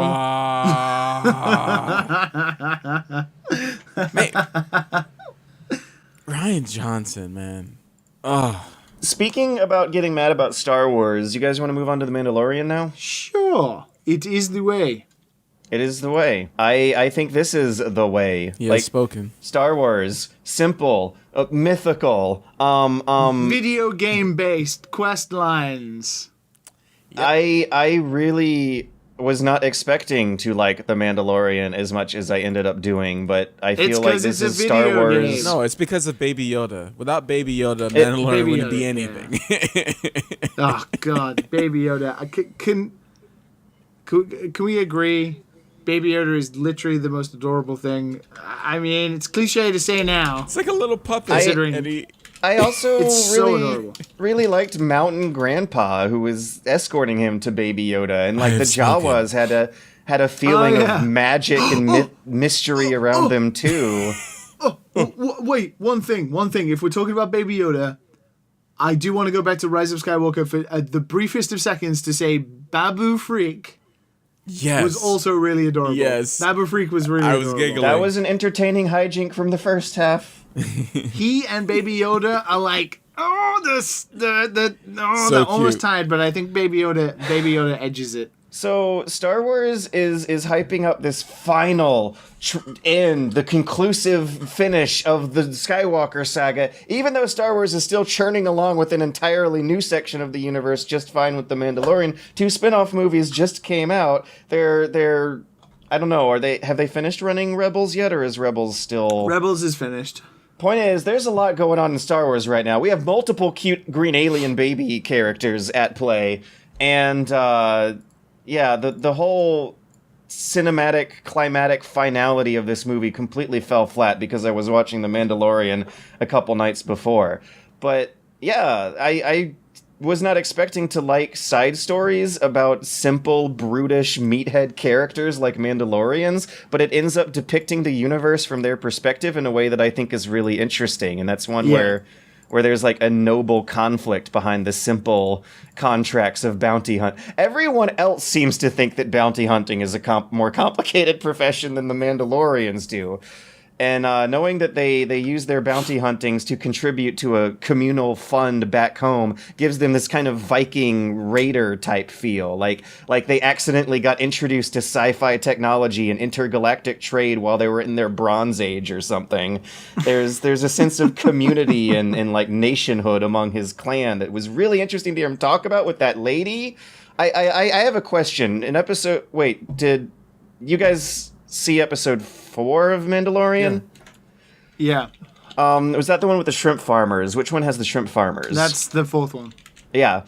Rian Johnson, man. Speaking about getting mad about Star Wars, you guys want to move on to The Mandalorian now? Sure. It is the way. It is the way. I think this is the way. He has spoken. Star Wars, simple, mythical, video game based quest lines. Yep. I really was not expecting to like The Mandalorian as much as I ended up doing, but I feel like this is Star Wars. Game. No, it's because of Baby Yoda. Without Baby Yoda, Mandalorian wouldn't be anything. Yeah. Oh God, Baby Yoda. Can we agree? Baby Yoda is literally the most adorable thing. I mean, it's cliche to say now. It's like a little puppet. I also so really liked Mountain Grandpa, who was escorting him to Baby Yoda, and like the Jawas had a feeling of magic and mystery around them too. Wait, one thing. If we're talking about Baby Yoda, I do want to go back to Rise of Skywalker for the briefest of seconds to say Babu Freak. Yes. Was also really adorable. Yes. Babu Freak was really adorable. Giggling. That was an entertaining hijink from the first half. He and Baby Yoda are like, they're almost tied, but I think Baby Yoda edges it. So Star Wars is hyping up this final end, the conclusive finish of the Skywalker saga, even though Star Wars is still churning along with an entirely new section of the universe just fine with The Mandalorian. 2 spin-off movies just came out. They're I don't know, have they finished running Rebels yet, or is Rebels still... Rebels is finished. Point is, there's a lot going on in Star Wars right now. We have multiple cute green alien baby characters at play, and the whole cinematic, climatic finality of this movie completely fell flat because I was watching The Mandalorian a couple nights before. But yeah, I was not expecting to like side stories about simple, brutish, meathead characters like Mandalorians, but it ends up depicting the universe from their perspective in a way that I think is really interesting, and that's one where there's like a noble conflict behind the simple contracts of bounty hunt. Everyone else seems to think that bounty hunting is a more complicated profession than the Mandalorians do. And knowing that they use their bounty huntings to contribute to a communal fund back home gives them this kind of Viking raider type feel. Like they accidentally got introduced to sci-fi technology and intergalactic trade while they were in their Bronze Age or something. There's a sense of community and like nationhood among his clan that was really interesting to hear him talk about with that lady. I have a question. Did you guys see episode 4 of Mandalorian? Yeah. Was that the one with the shrimp farmers? Which one has the shrimp farmers? That's the 4th one. Yeah.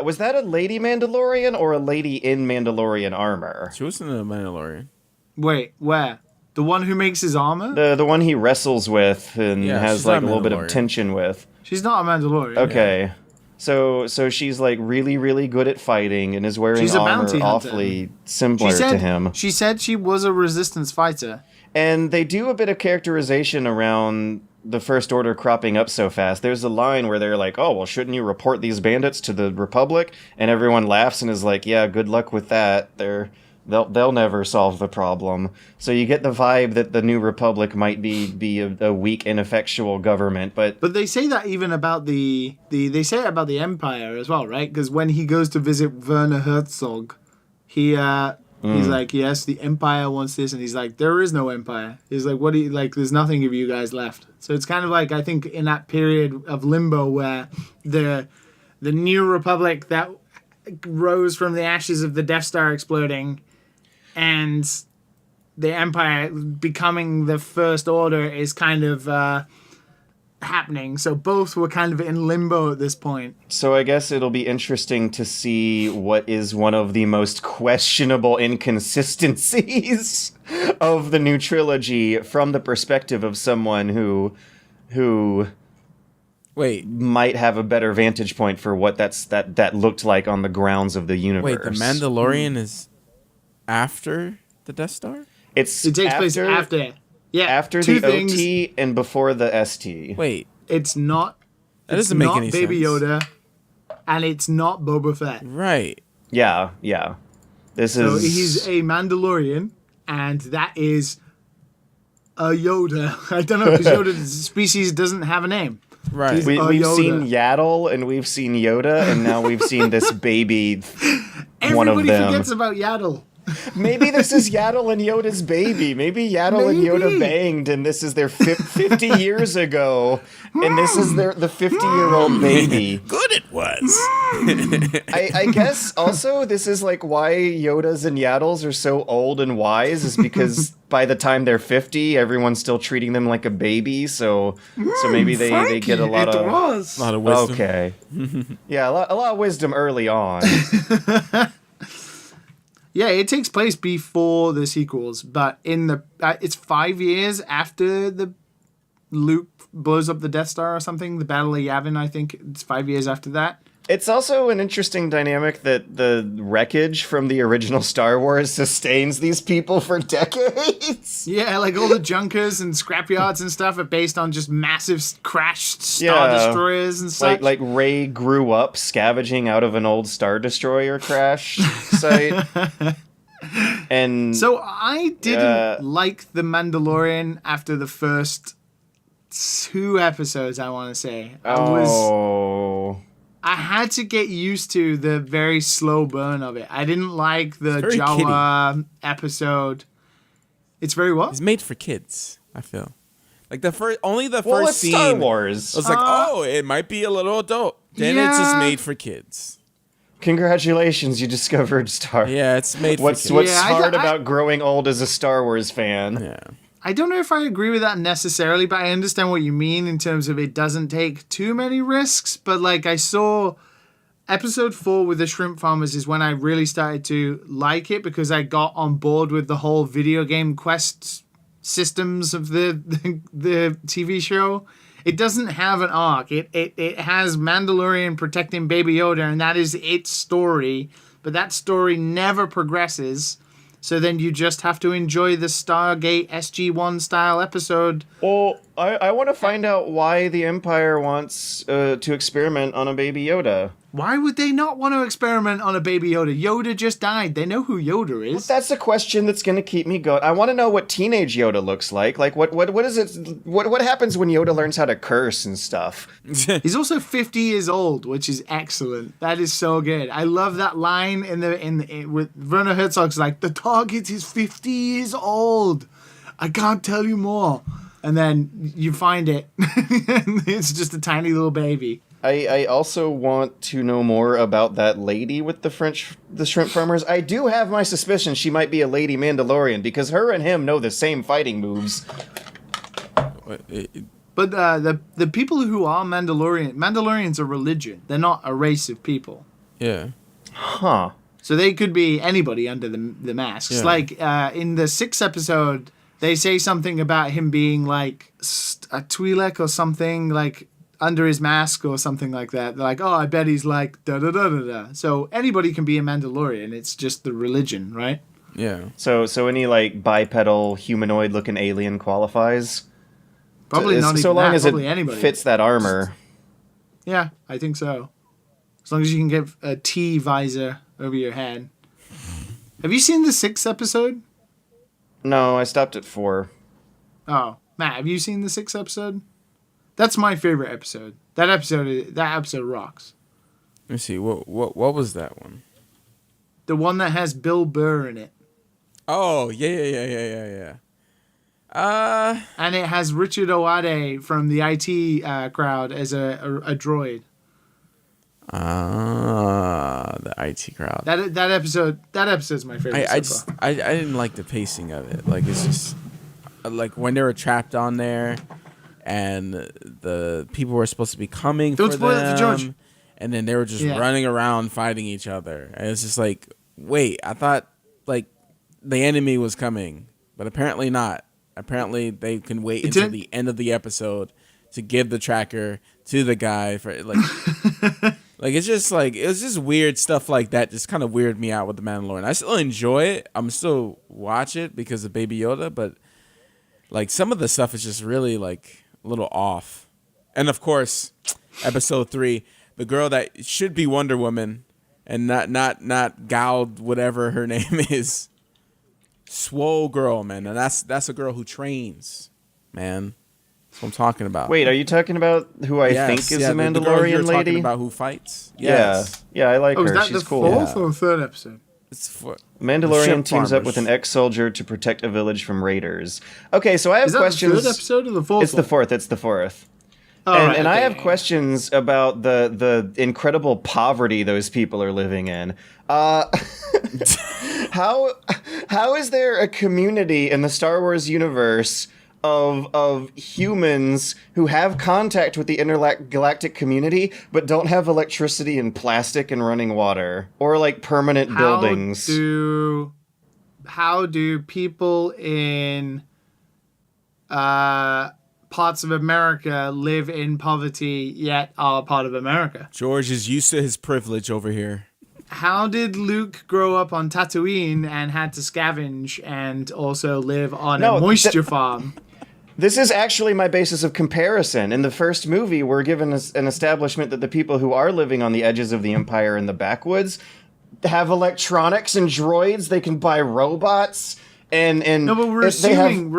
Was that a lady Mandalorian or a lady in Mandalorian armor? She wasn't a Mandalorian. Wait, where? The one who makes his armor? The one he wrestles with and has like a little bit of tension with. She's not a Mandalorian. Okay. Yeah. So she's like really, really good at fighting and is wearing armor awfully similar to him. She said she was a resistance fighter. And they do a bit of characterization around the First Order cropping up so fast. There's a line where they're like, oh, well, shouldn't you report these bandits to the Republic? And everyone laughs and is like, yeah, good luck with that. They'll never solve the problem. So you get the vibe that the New Republic might be a weak, ineffectual government, but they say that even about they say it about the Empire as well, right? Because when he goes to visit Werner Herzog, he's like, yes, the Empire wants this, and he's like, there is no Empire. He's like, what do you like? There's nothing of you guys left. So it's kind of like, I think in that period of limbo where the New Republic that rose from the ashes of the Death Star exploding, and the Empire becoming the First Order is kind of happening. So both were kind of in limbo at this point. So I guess it'll be interesting to see what is one of the most questionable inconsistencies of the new trilogy from the perspective of someone who might have a better vantage point for what that looked like on the grounds of the universe. Wait, the Mandalorian is after the Death Star? It takes place after. Yeah, after the OT and before the ST. Wait, It's not. That It's doesn't make not any Baby sense. Yoda, and it's not Boba Fett. Right. Yeah. This So is. he's a Mandalorian, and that is a Yoda. I don't know, because Yoda's species doesn't have a name. Right. He's We've Yoda. seen Yaddle and we've seen Yoda, and now we've seen this baby. One of Everybody them. forgets about Yaddle. Maybe this is Yaddle and Yoda's baby. Maybe Yaddle and Yoda Maybe. banged, and this is their 50 years ago, and this is the 50-year-old baby. Good it was. I guess also this is like why Yodas and Yaddles are so old and wise is because by the time they're 50, everyone's still treating them like a baby. So maybe they get a lot of wisdom. Okay, yeah, a lot of wisdom early on. Yeah, it takes place before the sequels, but in the it's 5 years after the Luke blows up the Death Star or something. The Battle of Yavin, I think it's 5 years after that. It's also an interesting dynamic that the wreckage from the original Star Wars sustains these people for decades. Yeah, like all the junkers and scrapyards and stuff are based on just massive crashed Star Destroyers and such. Like Rey grew up scavenging out of an old Star Destroyer crash site. And so I didn't like The Mandalorian after the first 2 episodes, I want to say. I had to get used to the very slow burn of it. I didn't like the Jawa episode. It's very what? It's made for kids, I feel. Like the first it's scene. Star Wars. I was like, it might be a little adult. Then it's just made for kids. Congratulations, you discovered Star. Yeah, it's made for kids. What's hard about growing old as a Star Wars fan? Yeah. I don't know if I agree with that necessarily, but I understand what you mean in terms of it doesn't take too many risks. But like I saw episode 4 with the shrimp farmers is when I really started to like it because I got on board with the whole video game quest systems of the TV show. It doesn't have an arc. It has Mandalorian protecting Baby Yoda, and that is its story. But that story never progresses. So then you just have to enjoy the Stargate SG-1 style episode. Well, I want to find out why the Empire wants to experiment on a Baby Yoda. Why would they not want to experiment on a Baby Yoda? Yoda just died. They know who Yoda is. That's a question that's going to keep me going. I want to know what teenage Yoda looks like. Like what is it? What happens when Yoda learns how to curse and stuff? He's also 50 years old, which is excellent. That is so good. I love that line with Werner Herzog's like, the target is 50 years old. I can't tell you more. And then you find it. It's just a tiny little baby. I also want to know more about that lady with the shrimp farmers. I do have my suspicion she might be a lady Mandalorian because her and him know the same fighting moves. But the people who are Mandalorians are religion. They're not a race of people. Yeah. Huh. So they could be anybody under the masks. Yeah. Like in the 6th episode, they say something about him being like a Twi'lek or something, like under his mask or something like that. They're like, oh, I bet he's like da-da-da-da-da. So anybody can be a Mandalorian. It's just the religion, right? Yeah. So any like bipedal humanoid looking alien qualifies? Probably not even so long that. as Probably it anybody. fits that armor. Yeah, I think so. As long as you can get a T visor over your head. Have you seen the 6th episode? No, I stopped at 4. Oh, Matt, have you seen the 6th episode? That's my favorite episode. That episode rocks. Let me see. What was that one? The one that has Bill Burr in it. Oh, yeah. And it has Richard Owade from the IT crowd as a droid. The IT crowd. That episode's my favorite. I didn't like the pacing of it. Like it's just like when they were trapped on there, and the people were supposed to be coming Don't for spoil them, it for George. and then they were just running around fighting each other, and it's just like, wait, I thought like the enemy was coming, but apparently not. Apparently they can wait until the end of the episode to give the tracker to the guy for like. Like it's just weird stuff like that. Just kind of weirded me out with the Mandalorian. I still enjoy it. I'm still watch it because of Baby Yoda, but like some of the stuff is just really like a little off. And of course, episode 3, the girl that should be Wonder Woman and not Gal, whatever her name is. Swole girl, man. And that's a girl who trains, man. That's what I'm talking about. Wait, are you talking about who I think is the Mandalorian the girl you're lady? talking about who fights? Yes. Yeah, I like Oh, her. is that She's the cool. fourth or third episode? It's for Mandalorian ship teams up farmers. with an ex-soldier to protect a village from raiders. Okay, so I have Is that questions. the third episode or the fourth? It's the fourth. It's the fourth. Oh, and right, and I okay, have yeah. questions about the incredible poverty those people are living in. How is there a community in the Star Wars universe of humans who have contact with the intergalactic community but don't have electricity and plastic and running water or like permanent buildings? How do people in parts of America live in poverty yet are part of America? George is used to his privilege over here. How did Luke grow up on Tatooine and had to scavenge and also live on a moisture farm? This is actually my basis of comparison. In the first movie, we're given an establishment that the people who are living on the edges of the Empire in the backwoods have electronics and droids. They can buy robots and No, but we're they have- assuming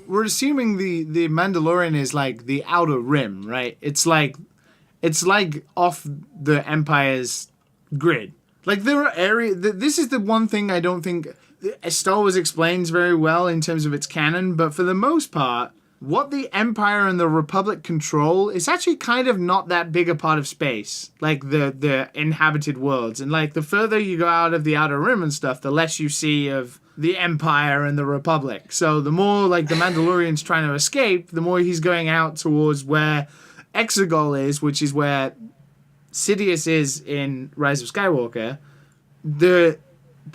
we're assuming the Mandalorian is like the outer rim, right? It's like off the Empire's grid. Like there are areas. This is the one thing I don't think Star Wars explains very well in terms of its canon. But for the most part, what the Empire and the Republic control is actually kind of not that big a part of space, like the inhabited worlds. And like the further you go out of the outer rim and stuff, the less you see of the Empire and the Republic. So the more like the Mandalorian's trying to escape, the more he's going out towards where Exegol is, which is where Sidious is in Rise of Skywalker. The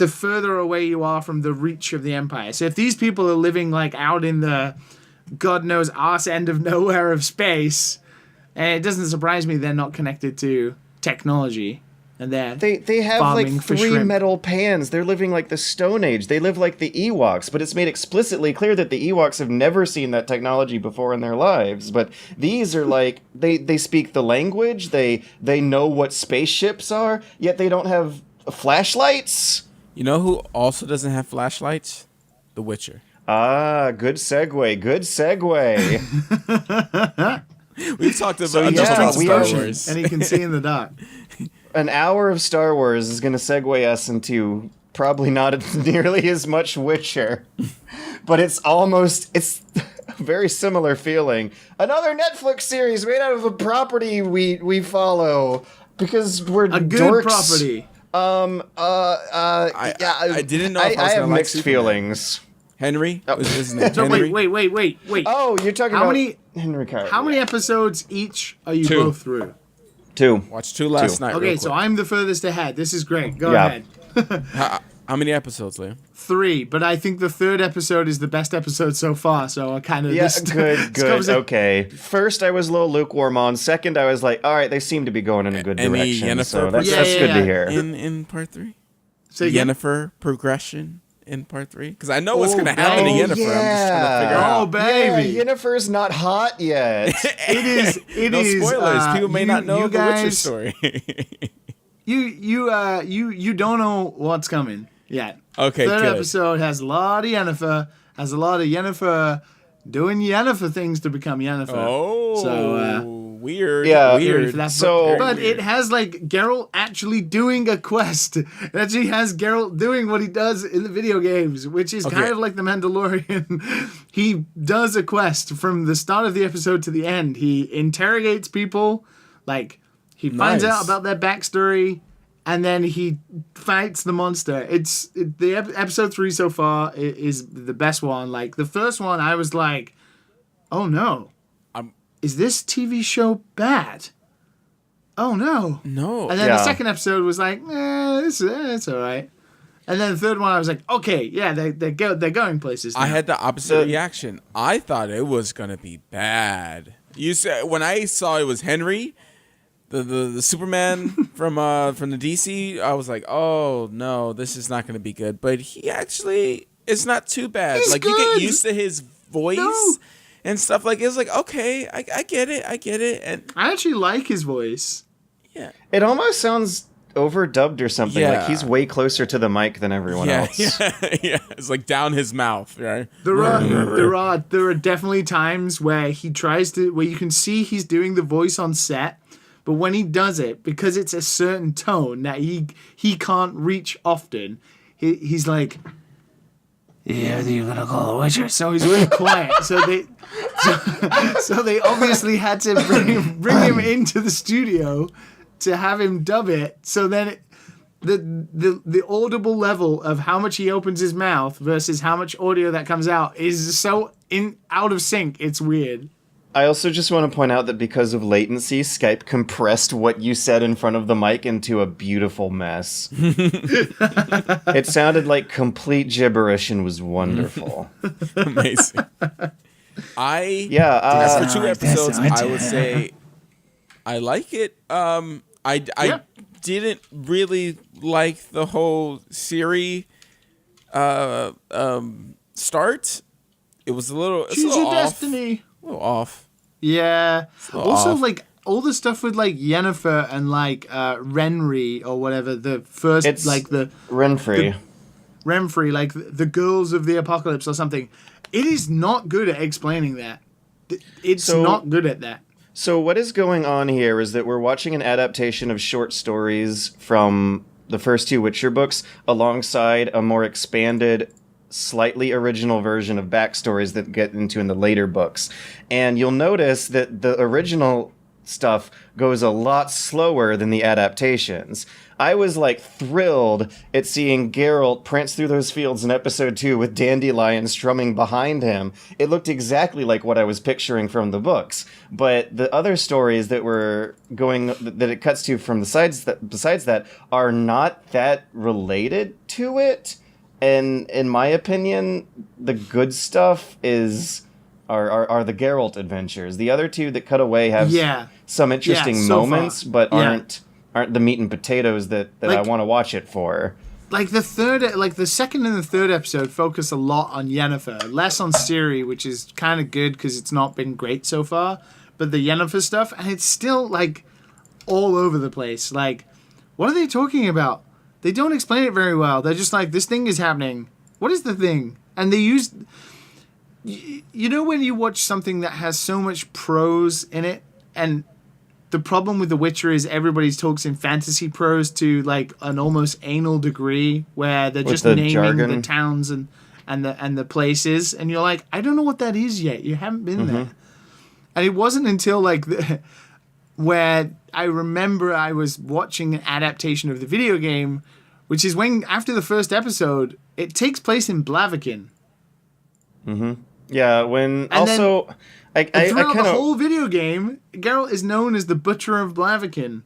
further away you are from the reach of the Empire. So if these people are living like out in the God knows arse end of nowhere of space, it doesn't surprise me they're not connected to technology. And They have like farming for 3 shrimp. metal pans. They're living like the Stone Age. They live like the Ewoks, but it's made explicitly clear that the Ewoks have never seen that technology before in their lives. But these are like they speak the language. They know what spaceships are, yet they don't have flashlights. You know who also doesn't have flashlights? The Witcher. Ah, good segue. Good segue. We've talked about So, enough yeah, about we Star are- Wars. and he can see in the dark. An hour of Star Wars is going to segue us into probably not nearly as much Witcher, but it's a very similar feeling. Another Netflix series made out of a property we follow because we're A good dorks. property. I didn't know if I was I have gonna like mixed Superman. feelings. Henry? Was his name So Henry? wait. Oh, you're talking How about many- Henry Cavill. How many episodes each are you 2. both through? 2. Watched 2 last Two. night. Okay, real so quick. I'm the furthest ahead. This is great. Go Yeah. ahead. How many episodes, Liam? 3, but I think the third episode is the best episode so far. So I kind of Yeah, this good. covers it. Okay. First, I was a little lukewarm on. Second, I was like, all right, they seem to be going in a good Any direction. Yennefer So that's progression? good Yeah, to yeah, hear. In part 3? So again, Yennefer progression in part 3? Because I know what's going to happen to oh, Yennefer. I'm just trying to figure Oh, out. baby. Yeah, Yennefer's not hot yet. it is. It no is. spoilers. People may not know you the Witcher guys, story. You don't know what's coming yet. Okay, Third good. episode has a lot of Yennefer. Has a lot of Yennefer doing Yennefer things to become Yennefer. Oh, So, weird. Yeah. weird. For that, So- but it has like Geralt actually doing a quest. It actually has Geralt doing what he does in the video games, which is kind Okay. of like the Mandalorian. He does a quest from the start of the episode to the end. He interrogates people, like he finds Nice. out about their backstory, and then he fights the monster. Episode 3 so far is the best one. Like the first one, I was like, oh no. Is this TV show bad? Oh no. No. And then Yeah. the second episode was like, it's all right. And then the third one, I was like, okay, yeah, they're going places now. I had the opposite reaction. I thought it was gonna be bad. You said when I saw it was Henry, the Superman from the DC. I was like, oh no, this is not gonna be good. But he actually, it's not too bad. He's like you good. get used to his voice. No. and stuff. Like, it was like, okay, I get it. And I actually like his voice. yeah, It almost sounds overdubbed or something. Yeah. Like he's way closer to the mic than everyone else. yeah. It's like down his mouth, right? There are definitely times where where you can see he's doing the voice on set, but when he does it, because it's a certain tone that he can't reach often, he's like, yeah, you're gonna call the Witcher. So he's really quiet. So they obviously had to bring him into the studio to have him dub it. So then the audible level of how much he opens his mouth versus how much audio that comes out is so out of sync. It's weird. I also just want to point out that because of latency, Skype compressed what you said in front of the mic into a beautiful mess. It sounded like complete gibberish and was wonderful. Amazing. Yeah. For 2 episodes, I would say I like it. I didn't really like the whole Siri start. It was a little. It's Choose a little your off. destiny. A little off. Yeah. Also, off. like all the stuff with like Yennefer and like Renri or whatever. The first It's like the Renfrey. Renfrey, like the girls of the apocalypse or something. It is not good at explaining that. It's not good at that. So what is going on here is that we're watching an adaptation of short stories from the first 2 Witcher books alongside a more expanded, slightly original version of backstories that get into in the later books. And you'll notice that the original stuff goes a lot slower than the adaptations. I was like thrilled at seeing Geralt prance through those fields in episode 2 with Dandelion strumming behind him. It looked exactly like what I was picturing from the books. But the other stories that it cuts to from besides that are not that related to it. And in my opinion, the good stuff are the Geralt adventures. The other 2 that cut away have some interesting moments, but aren't the meat and potatoes that like, I want to watch it for. Like the second and the third episode focus a lot on Yennefer, less on Ciri, which is kind of good because it's not been great so far. But the Yennefer stuff, and it's still like all over the place. Like, what are they talking about? They don't explain it very well. They're just like, this thing is happening. What is the thing? And they use... You know when you watch something that has so much prose in it, and the problem with The Witcher is everybody talks in fantasy prose to like an almost anal degree, where they're just naming jargon. The towns and the places, and you're like, I don't know what that is yet. You haven't been there. And it wasn't until like where I remember I was watching an adaptation of the video game, which is when after the first episode, it takes place in Blaviken. Yeah, throughout the whole video game, Geralt is known as the Butcher of Blaviken.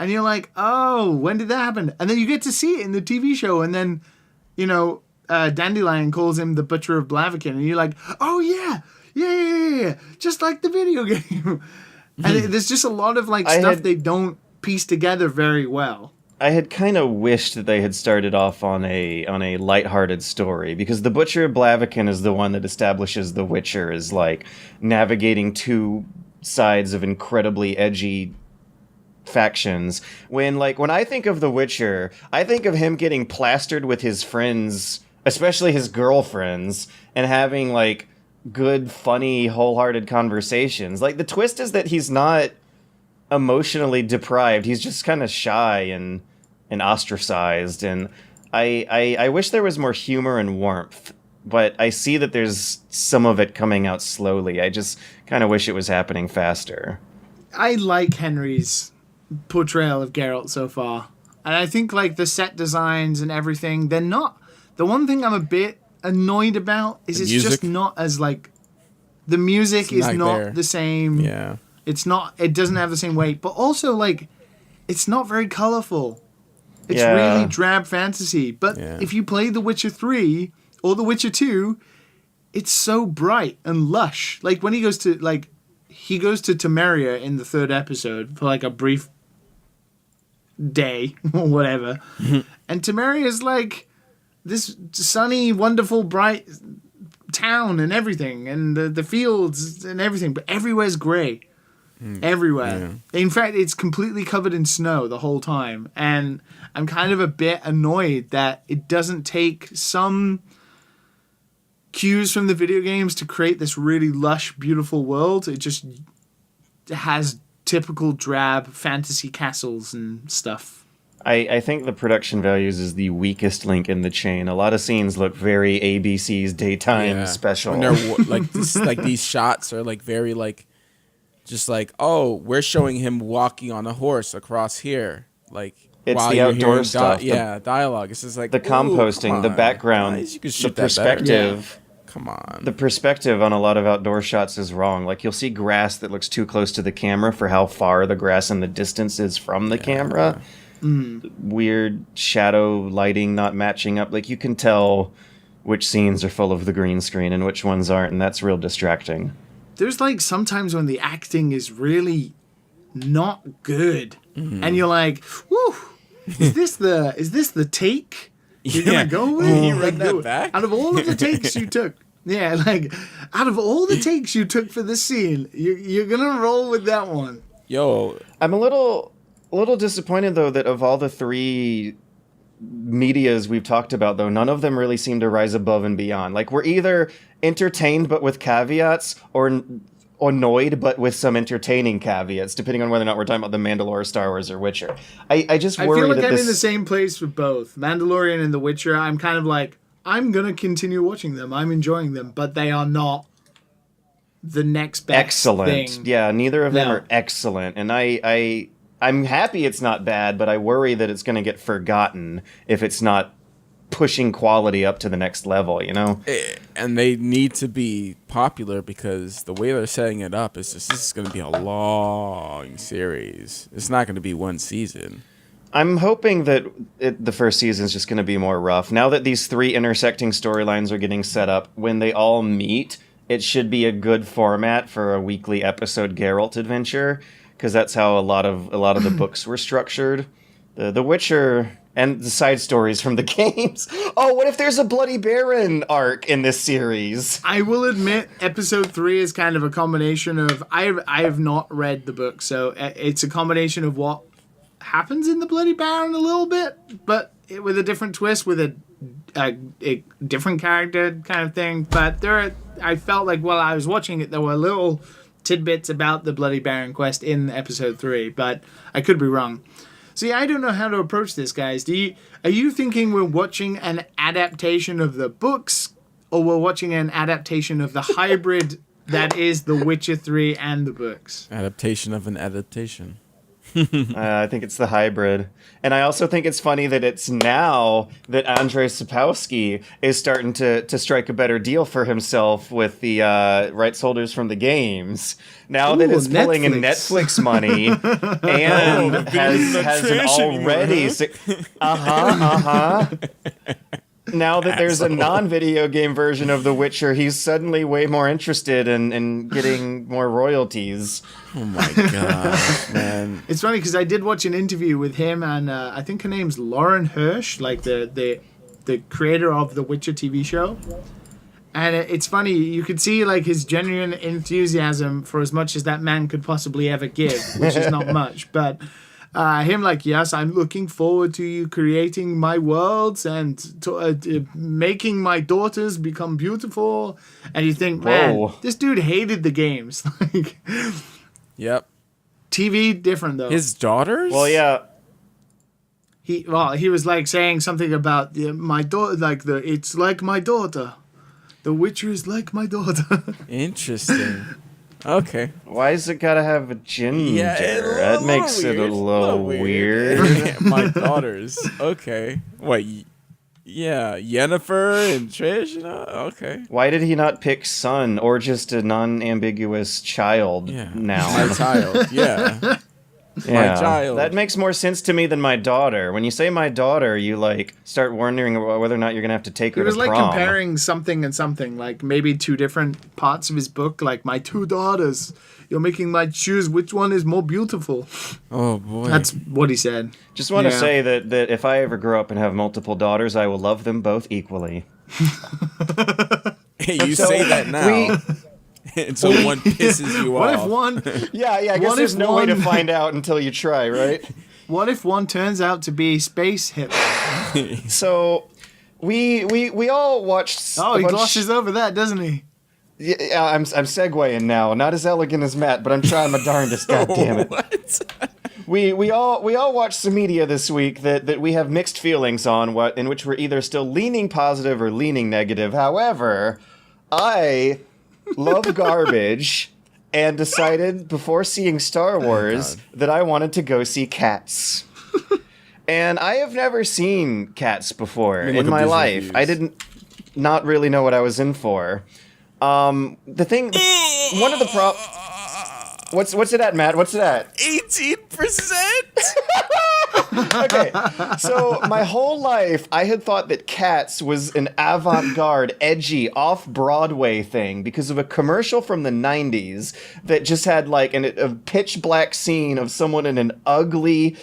And you're like, oh, when did that happen? And then you get to see it in the TV show, and then, Dandelion calls him the Butcher of Blaviken, and you're like, oh yeah, just like the video game. And there's just a lot of they don't piece together very well. I had kind of wished that they had started off on a lighthearted story, because the Butcher of Blaviken is the one that establishes the Witcher as like navigating 2 sides of incredibly edgy factions. When I think of the Witcher, I think of him getting plastered with his friends, especially his girlfriends, and having like good, funny, wholehearted conversations. Like the twist is that he's not emotionally deprived. He's just kind of shy and ostracized, and I wish there was more humor and warmth, but I see that there's some of it coming out slowly. I just kind of wish it was happening faster. I like Henry's portrayal of Geralt so far, and I think like the set designs and everything, they're not... The one thing I'm a bit annoyed about is it's just not as like... The music is not the same. Yeah. It doesn't have the same weight, but also like it's not very colorful. It's really drab fantasy. But if you play The Witcher 3 or The Witcher 2, it's so bright and lush. Like when he goes to Temeria in the 3rd episode for like a brief day or whatever. And Temeria is like this sunny, wonderful, bright town and everything, and the fields and everything, but everywhere's gray. Everywhere. Yeah. In fact, it's completely covered in snow the whole time, and I'm kind of a bit annoyed that it doesn't take some cues from the video games to create this really lush, beautiful world. It just has typical drab fantasy castles and stuff. I think the production values is the weakest link in the chain. A lot of scenes look very ABC's daytime special. When they're like these shots are like very like just like, oh, we're showing him walking on a horse across here. Like it's while the outdoor stuff. Dialogue. It's just like the composting, the background, the perspective. Come on. The perspective on a lot of outdoor shots is wrong. Like you'll see grass that looks too close to the camera for how far the grass and the distance is from the camera. Weird shadow lighting not matching up. Like you can tell which scenes are full of the green screen and which ones aren't, and that's real distracting. There's like sometimes when the acting is really not good, and you're like, "Whew, is this the take you're gonna go with?" You read that back? Out of all of the takes you took, out of all the takes you took for this scene, you're gonna roll with that one. Yo, I'm a little disappointed though that of all the three medias we've talked about, though, none of them really seem to rise above and beyond. Like we're either entertained but with caveats, or annoyed but with some entertaining caveats, depending on whether or not we're talking about The Mandalorian, Star Wars, or Witcher. I just worry I feel like that I'm in the same place with both Mandalorian and The Witcher. I'm kind of like, I'm gonna continue watching them. I'm enjoying them, but they are not the next best excellent thing. Yeah, neither of them are excellent, and I'm happy it's not bad, but I worry that it's going to get forgotten if it's not pushing quality up to the next level, you know? And they need to be popular because the way they're setting it up is just, this is going to be a long series. It's not going to be one season. I'm hoping that the first season is just going to be more rough. Now that these three intersecting storylines are getting set up, when they all meet, it should be a good format for a weekly episode Geralt adventure, because that's how a lot of the books were structured. The Witcher and the side stories from the games. Oh, what if there's a Bloody Baron arc in this series? I will admit, episode 3 is kind of a combination of... I have not read the book, so it's a combination of what happens in the Bloody Baron a little bit, but with a different twist, with a different character kind of thing. But I felt like while I was watching it, there were little tidbits about the Bloody Baron quest in episode 3, but I could be wrong. See, I don't know how to approach this, guys. Are you thinking we're watching an adaptation of the books, or we're watching an adaptation of the hybrid that is The Witcher 3 and the books? Adaptation of an adaptation. I think it's the hybrid. And I also think it's funny that it's now that Andrzej Sapkowski is starting to strike a better deal for himself with the rights holders from the games. Now that it's pulling in Netflix money and has an already... Now that there's a non-video game version of The Witcher, he's suddenly way more interested in getting more royalties. Oh my god, man. It's funny because I did watch an interview with him and I think her name's Lauren Hirsch, like the creator of the Witcher TV show. And it's funny, you could see like his genuine enthusiasm for as much as that man could possibly ever give, which is not much, but... him like, yes, I'm looking forward to you creating my worlds and making my daughters become beautiful. And you think, man, this dude hated the games. Like, yep. TV different though. His daughters? Well, yeah. He was like saying something about my daughter, like it's like my daughter. The Witcher is like my daughter. Interesting. Okay. Why does it gotta have a gender? Yeah, that makes it a little weird. My daughters. Okay. What? Yeah, Yennefer and Trish. Okay. Why did he not pick son or just a non-ambiguous child? Yeah. Now. My child. Yeah. Yeah, my child. That makes more sense to me than my daughter. When you say my daughter, you like start wondering about whether or not you're gonna have to take her to prom. It was like comparing something and something, like maybe two different parts of his book, like my two daughters. You're making my choose which one is more beautiful. Oh boy. That's what he said. Just want to say that if I ever grow up and have multiple daughters, I will love them both equally. Hey, you say that now. And so one pisses you What off. if one? Yeah, I guess there's no way to find out until you try, right? What if one turns out to be space hip? So, we all watched. Oh, he glosses over that, doesn't he? Yeah, I'm segueing now. Not as elegant as Matt, but I'm trying my darndest. God damn it! What? We all watched some media this week that we have mixed feelings on. In which we're either still leaning positive or leaning negative. However, I love garbage. And decided before seeing Star Wars that I wanted to go see Cats. And I have never seen Cats before in my life. Reviews. I didn't not really know what I was in for. One of the what's it at, Matt? What's it at? 18%. Okay, so my whole life I had thought that Cats was an avant-garde, edgy, off-Broadway thing because of a commercial from the 90s that just had like a pitch black scene of someone in an ugly,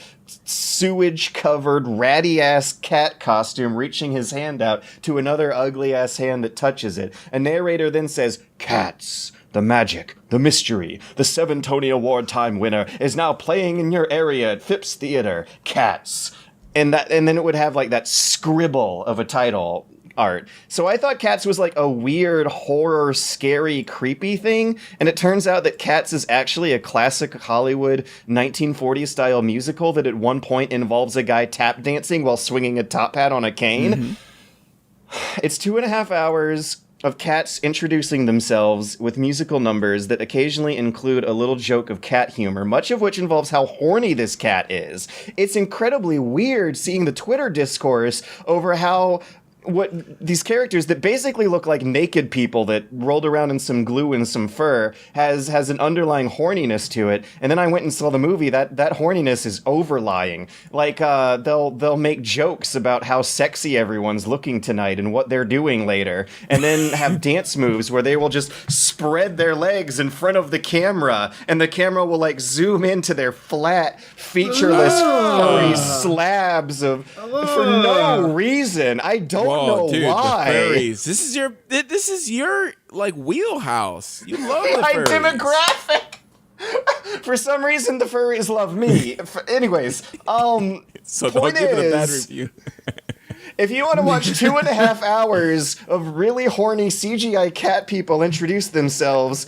sewage-covered, ratty-ass cat costume reaching his hand out to another ugly-ass hand that touches it. A narrator then says, "Cats. The magic, the mystery, the 7 Tony Award time winner is now playing in your area at Phipps Theater. Cats." And then it would have like that scribble of a title art. So I thought Cats was like a weird horror, scary, creepy thing. And it turns out that Cats is actually a classic Hollywood 1940s style musical that at one point involves a guy tap dancing while swinging a top hat on a cane. Mm-hmm. It's 2.5 hours of cats introducing themselves with musical numbers that occasionally include a little joke of cat humor, much of which involves how horny this cat is. It's incredibly weird seeing the Twitter discourse over how what these characters that basically look like naked people that rolled around in some glue and some fur has an underlying horniness to it. And then I went and saw the movie. That horniness is overlying. Like they'll make jokes about how sexy everyone's looking tonight and what they're doing later, and then have dance moves where they will just spread their legs in front of the camera, and the camera will like zoom into their flat, featureless, furry slabs of for no reason. I don't know dude, why. The furries. This is your like wheelhouse. You love the My furries. demographic. For some reason, the furries love me. Anyways, So don't give it a bad review. If you want to watch 2.5 hours of really horny CGI cat people introduce themselves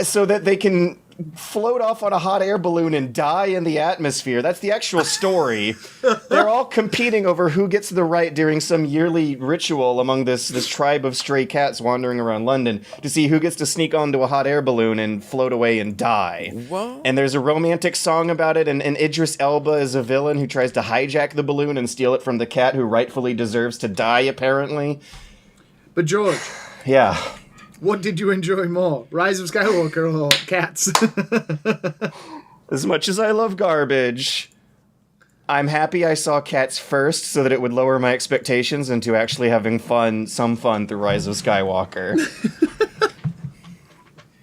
so that they can float off on a hot air balloon and die in the atmosphere, that's the actual story. They're all competing over who gets the right during some yearly ritual among this tribe of stray cats wandering around London to see who gets to sneak onto a hot air balloon and float away and die. Whoa. And there's a romantic song about it, and Idris Elba is a villain who tries to hijack the balloon and steal it from the cat who rightfully deserves to die, apparently. But George, Yeah. what did you enjoy more, Rise of Skywalker or Cats? As much as I love garbage, I'm happy I saw Cats first so that it would lower my expectations into actually having some fun through Rise of Skywalker.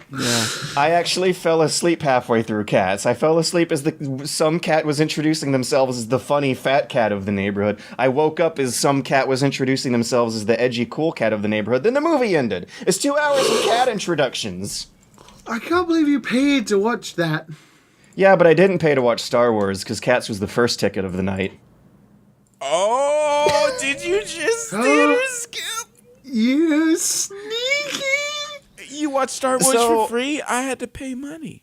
Yeah. I actually fell asleep halfway through Cats. I fell asleep as some cat was introducing themselves as the funny fat cat of the neighborhood. I woke up as some cat was introducing themselves as the edgy cool cat of the neighborhood. Then the movie ended. It's 2 hours of cat introductions. I can't believe you paid to watch that. Yeah, but I didn't pay to watch Star Wars because Cats was the first ticket of the night. Oh, did you just theater skip? You sneaky. You watched Star Wars for free? I had to pay money.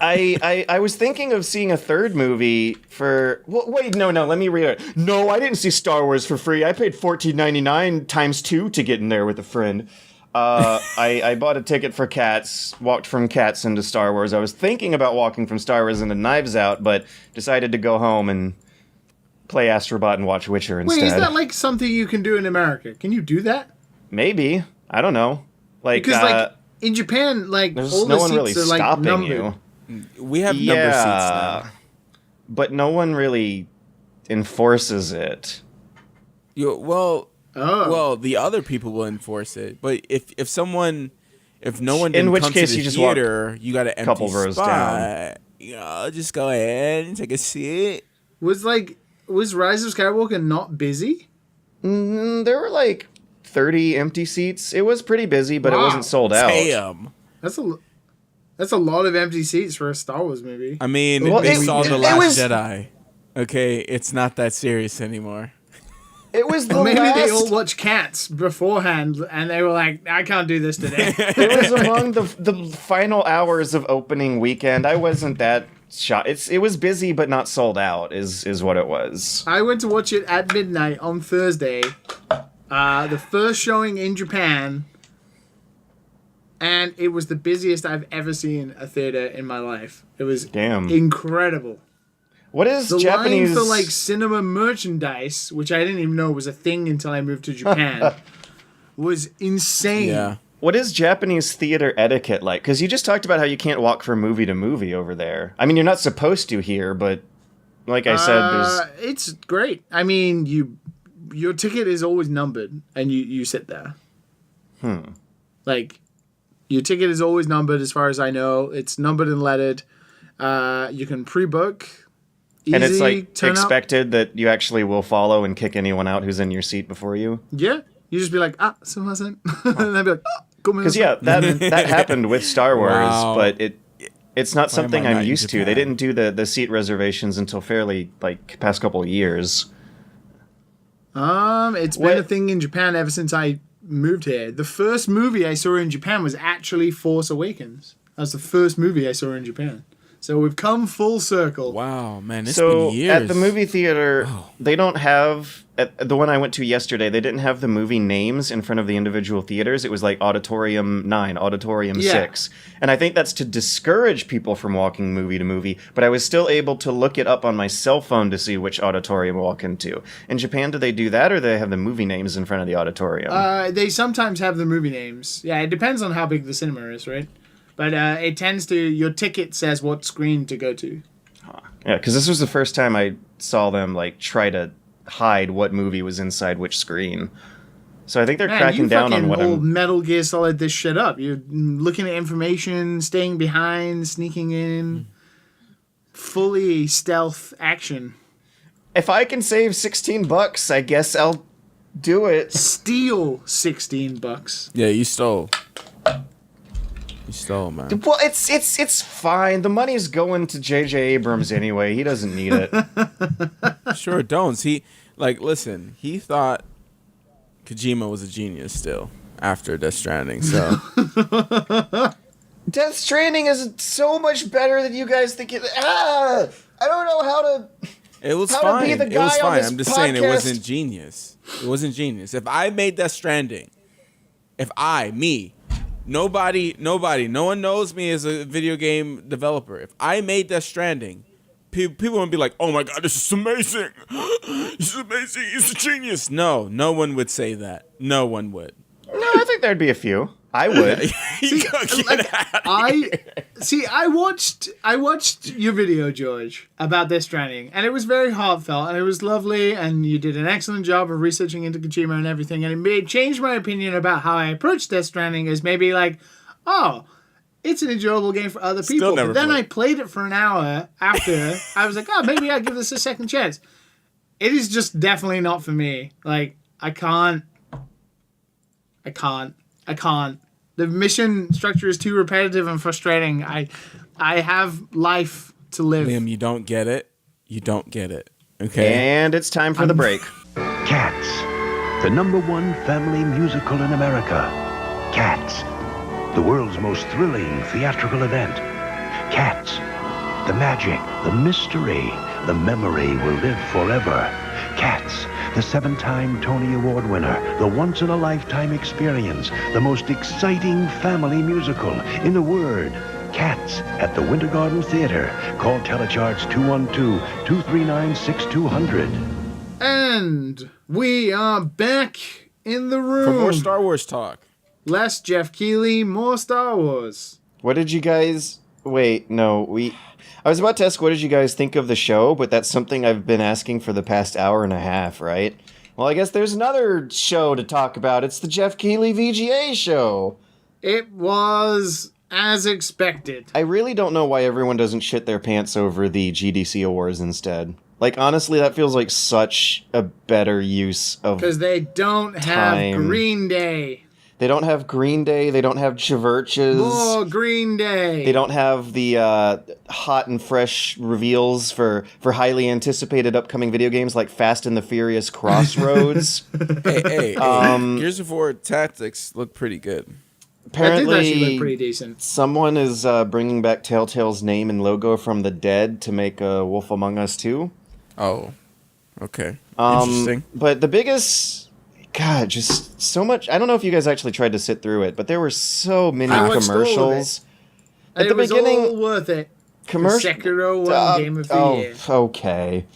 I was thinking of seeing a third movie for... Well, wait, no, let me read it. No, I didn't see Star Wars for free. I paid $14.99 times 2 to get in there with a friend. I bought a ticket for Cats, walked from Cats into Star Wars. I was thinking about walking from Star Wars into Knives Out, but decided to go home and play Astrobot and watch Witcher instead. Wait, is that like something you can do in America? Can you do that? Maybe. I don't know. Because like in Japan, like there's all no the one really seats are like stopping numbered. you. We have number seats now. But no one really enforces it. Well, the other people will enforce it. But if no one didn't In which come case to the you just theater, you got an empty couple rows spot. down. You know, just go ahead and take a seat. Was Rise of Skywalker not busy? There were like 30 empty seats. It was pretty busy, but it Wow. wasn't sold out. Damn. That's a lot of empty seats for a Star Wars movie. I mean, Well, they it- saw The it Last was- Jedi. Okay, it's not that serious anymore. It was the Maybe last... they all watched Cats beforehand, and they were like, "I can't do this today." It was among the final hours of opening weekend. I wasn't that shocked. It was busy, but not sold out, is what it was. I went to watch it at midnight on Thursday, the first showing in Japan, and it was the busiest I've ever seen a theater in my life. It was Damn. incredible. What is The Japanese... line for like cinema merchandise, which I didn't even know was a thing until I moved to Japan, was insane. Yeah. What is Japanese theater etiquette like? Because you just talked about how you can't walk from movie to movie over there. I mean, you're not supposed to here, but like I said, there's... It's great. I mean, your ticket is always numbered, and you sit there. Like, your ticket is always numbered, as far as I know. It's numbered and lettered. You can pre-book. Easy, And it's like turn up. expected that you actually will follow and kick anyone out who's in your seat before you. Yeah. You just be like, sumimasen. And they'll be like, Because yeah, that happened with Star Wars, Wow. but it's not Why am something I I'm not in used to. They Japan? didn't do the seat reservations until fairly like past couple of years. It's been What- a thing in Japan ever since I moved here. The first movie I saw in Japan was actually Force Awakens. That was the first movie I saw in Japan. So we've come full circle. Wow, man, it's So been years. at the movie theater, they don't have at the one I went to yesterday. They didn't have the movie names in front of the individual theaters. It was like Auditorium 9, Auditorium Yeah. 6, and I think that's to discourage people from walking movie to movie. But I was still able to look it up on my cell phone to see which auditorium to walk into. In Japan, do they do that, or do they have the movie names in front of the auditorium? They sometimes have the movie names. Yeah, it depends on how big the cinema is, right? But it tends to, your ticket says what screen to go to. Yeah, because this was the first time I saw them like try to hide what movie was inside which screen. So I think they're Man, cracking you down fucking on what old I'm... Metal Gear Solid this shit up. You're looking at information, staying behind, sneaking in. Fully stealth action. If I can save $16, I guess I'll do it. Steal $16. Yeah, you stole. You stole, man. Well, it's fine. The money's going to J.J. Abrams anyway. He doesn't need it. Sure don't. Listen, he thought Kojima was a genius still after Death Stranding, so... Death Stranding is so much better than you guys think it... I don't know how to... It was How to fine. be the It guy was on fine. this I'm just saying it podcast. wasn't genius. It wasn't genius. If I made Death Stranding, no one knows me as a video game developer. If I made Death Stranding, people would be like, "Oh my god, this is amazing! This is amazing! He's a genius!" No one would say that. No one would. No, I think there'd be a few. I would. I watched your video, George, about Death Stranding, and it was very heartfelt, and it was lovely, and you did an excellent job of researching into Kojima and everything, and it changed my opinion about how I approached Death Stranding as maybe like, oh, it's an enjoyable game for other people. never But then played. I played it for an hour after. I was like, oh, maybe I'll give this a second chance. It is just definitely not for me. Like, I can't. The mission structure is too repetitive and frustrating. I have life to live. Liam, you don't get it. You don't get it. Okay. And it's time for the break. Cats, the #1 family musical in America. Cats, the world's most thrilling theatrical event. Cats, the magic, the mystery, the memory will live forever. Cats, the 7-time Tony Award winner, the once-in-a-lifetime experience, the most exciting family musical. In a word, Cats at the Winter Garden Theater. Call Telecharge 212-239-6200. And we are back in the room. For more Star Wars talk. Less Jeff Keighley, more Star Wars. What did you guys... Wait, no, I was about to ask what did you guys think of the show, but that's something I've been asking for the past hour and a half, right? Well, I guess there's another show to talk about. It's the Jeff Keighley VGA show. It was as expected. I really don't know why everyone doesn't shit their pants over the GDC awards instead. Like, honestly, that feels like such a better use of Because they don't have time. Green Day. They don't have Green Day. They don't have Chiverches. More Green Day. They don't have the hot and fresh reveals for highly anticipated upcoming video games like Fast and the Furious Crossroads. Hey, Gears of War Tactics look pretty good. That did actually Apparently, look pretty decent. someone is bringing back Telltale's name and logo from the dead to make Wolf Among Us 2. Oh, okay. Interesting. But the biggest... God, just so much... I don't know if you guys actually tried to sit through it, but there were so many I watched all of commercials. And it was all worth it. Commercial... Sekiro won Game of the Year. Okay.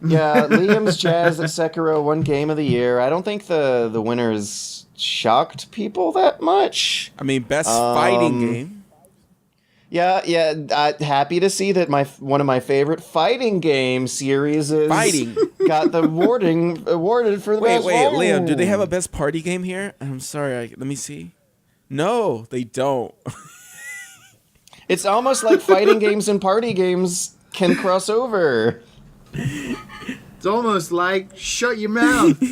Yeah, Liam's Jazz at Sekiro won Game of the Year. I don't think the winners shocked people that much. I mean, best fighting game. Yeah. Happy to see that one of my favorite fighting game series got the awarded for the best. Wait, Liam, do they have a best party game here? I'm sorry, let me see. No, they don't. It's almost like fighting games and party games can cross over. It's almost like shut your mouth.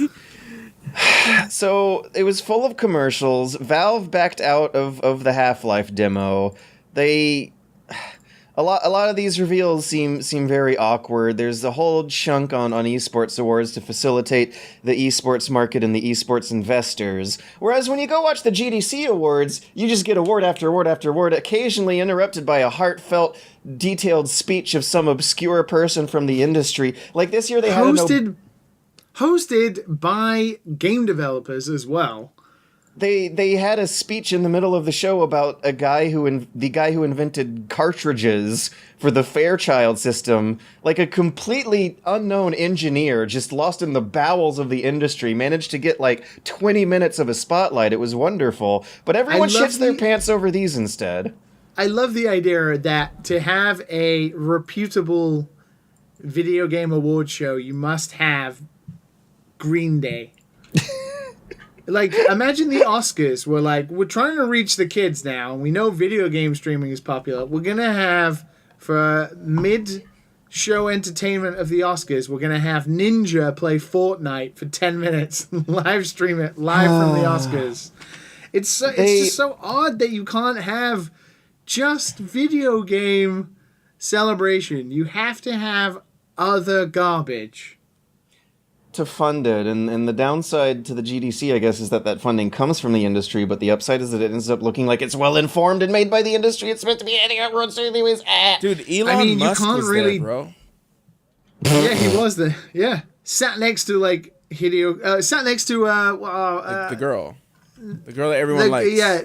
So it was full of commercials. Valve backed out of the Half-Life demo. A lot of these reveals seem very awkward. There's a whole chunk on esports awards to facilitate the esports market and the esports investors. Whereas when you go watch the GDC awards, you just get award after award after award, occasionally interrupted by a heartfelt, detailed speech of some obscure person from the industry. Like this year, they had hosted by game developers as well. They had a speech in the middle of the show about the guy who invented cartridges for the Fairchild system, like a completely unknown engineer just lost in the bowels of the industry, managed to get like 20 minutes of a spotlight. It was wonderful, but everyone shits their pants over these instead. I love the idea that to have a reputable video game award show, you must have Green Day. Like, imagine the Oscars were like, we're trying to reach the kids now, and we know video game streaming is popular. We're going to have, for mid-show entertainment of the Oscars, we're going to have Ninja play Fortnite for 10 minutes, live stream it, live from the Oscars. It's just so odd that you can't have just video game celebration. You have to have other garbage To fund it, and the downside to the GDC, I guess, is that funding comes from the industry, but the upside is that it ends up looking like it's well-informed and made by the industry. It's meant to be handing out roads anyways. Dude, Elon Musk was there, bro. Yeah, he was there. Yeah. Sat next to, like, Hideo... sat next to, the girl. The girl that everyone likes. Yeah.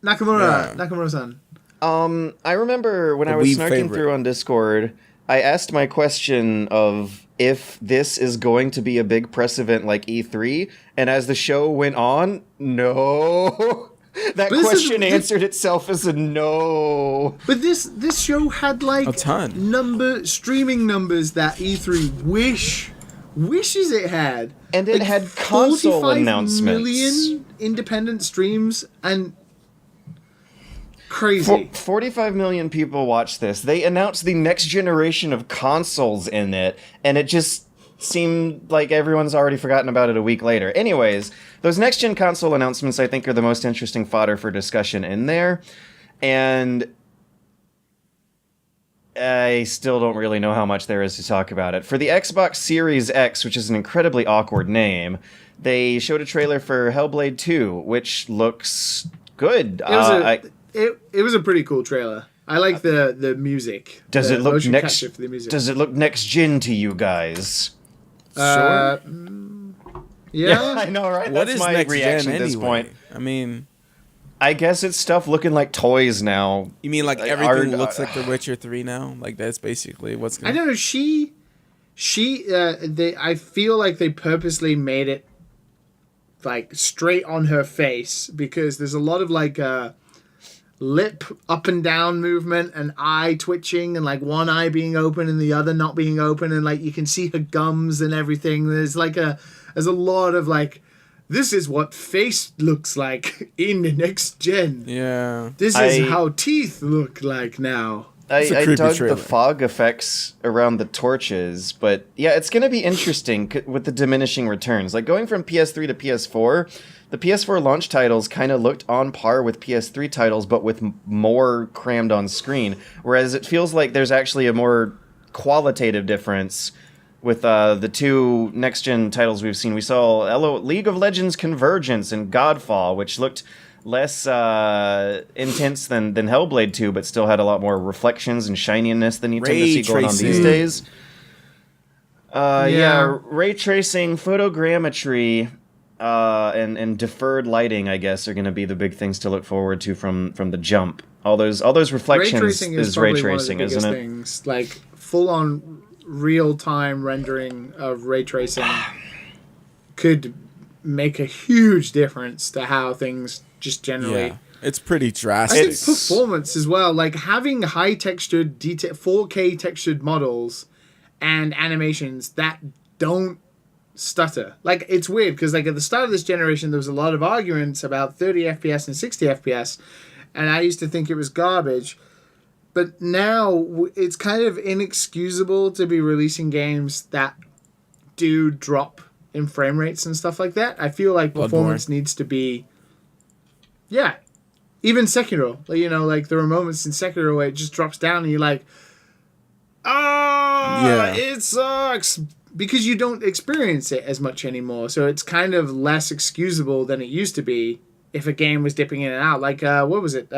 Nakamura-san. I remember when I was snarking through on Discord, I asked my question of if this is going to be a big press event like E3, and as the show went on, no. That question answered itself as a no. But this show had like a ton streaming numbers that E3 wishes it had, and it had console announcements. 45 million independent streams and. Crazy. 45 million people watched this. They announced the next generation of consoles in it, and it just seemed like everyone's already forgotten about it a week later. Anyways, those next-gen console announcements, I think, are the most interesting fodder for discussion in there, and I still don't really know how much there is to talk about it. For the Xbox Series X, which is an incredibly awkward name, they showed a trailer for Hellblade 2, which looks good. It was a pretty cool trailer. I like the music. Does it look next? For the music. Does it look next gen to you guys? Sure. Yeah, I know, right? What That's is my next reaction gen at this anyway? point. I mean, I guess it's stuff looking like toys now. You mean like everything looks like The Witcher 3 now? Like that's basically what's going. I don't know. I feel like they purposely made it like straight on her face because there's a lot of like lip up and down movement and eye twitching and like one eye being open and the other not being open and like you can see her gums and everything. There's a lot of like, this is what face looks like in the next gen. Yeah. This is how teeth look like now. I creepy dug trailer. the fog effects around the torches, but yeah, it's going to be interesting with the diminishing returns. Like going from PS3 to PS4, the PS4 launch titles kind of looked on par with PS3 titles, but with more crammed on screen. Whereas it feels like there's actually a more qualitative difference with the two next-gen titles we've seen. We saw League of Legends Convergence and Godfall, which looked less intense than Hellblade 2, but still had a lot more reflections and shininess than you tend to see going on these days. Ray tracing, photogrammetry, and deferred lighting, I guess, are going to be the big things to look forward to from the jump. All those reflections ray tracing is ray tracing, isn't it? Things. Like full-on real-time rendering of ray tracing could make a huge difference to how things just generally. Yeah, it's pretty drastic. I think performance as well, like having high textured, 4K textured models and animations that don't stutter. Like, it's weird because like at the start of this generation, there was a lot of arguments about 30 FPS and 60 FPS, and I used to think it was garbage. But now it's kind of inexcusable to be releasing games that do drop in frame rates and stuff like that. I feel like performance needs to be... Yeah. Even Sekiro. You know, like there are moments in Sekiro where it just drops down and you're like, it sucks. Because you don't experience it as much anymore. So it's kind of less excusable than it used to be if a game was dipping in and out. Like, what was it?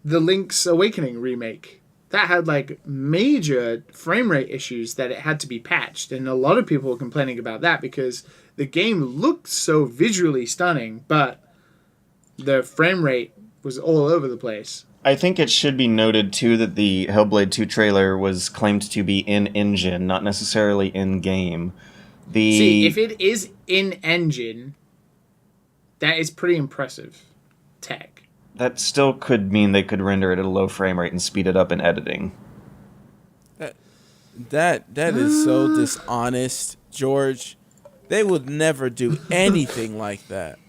The Link's Awakening remake. That had like major frame rate issues that it had to be patched. And a lot of people were complaining about that because the game looked so visually stunning, but the frame rate was all over the place. I think it should be noted, too, that the Hellblade 2 trailer was claimed to be in-engine, not necessarily in-game. See, if it is in-engine, that is pretty impressive tech. That still could mean they could render it at a low frame rate and speed it up in editing. That is so dishonest, George. They would never do anything like that.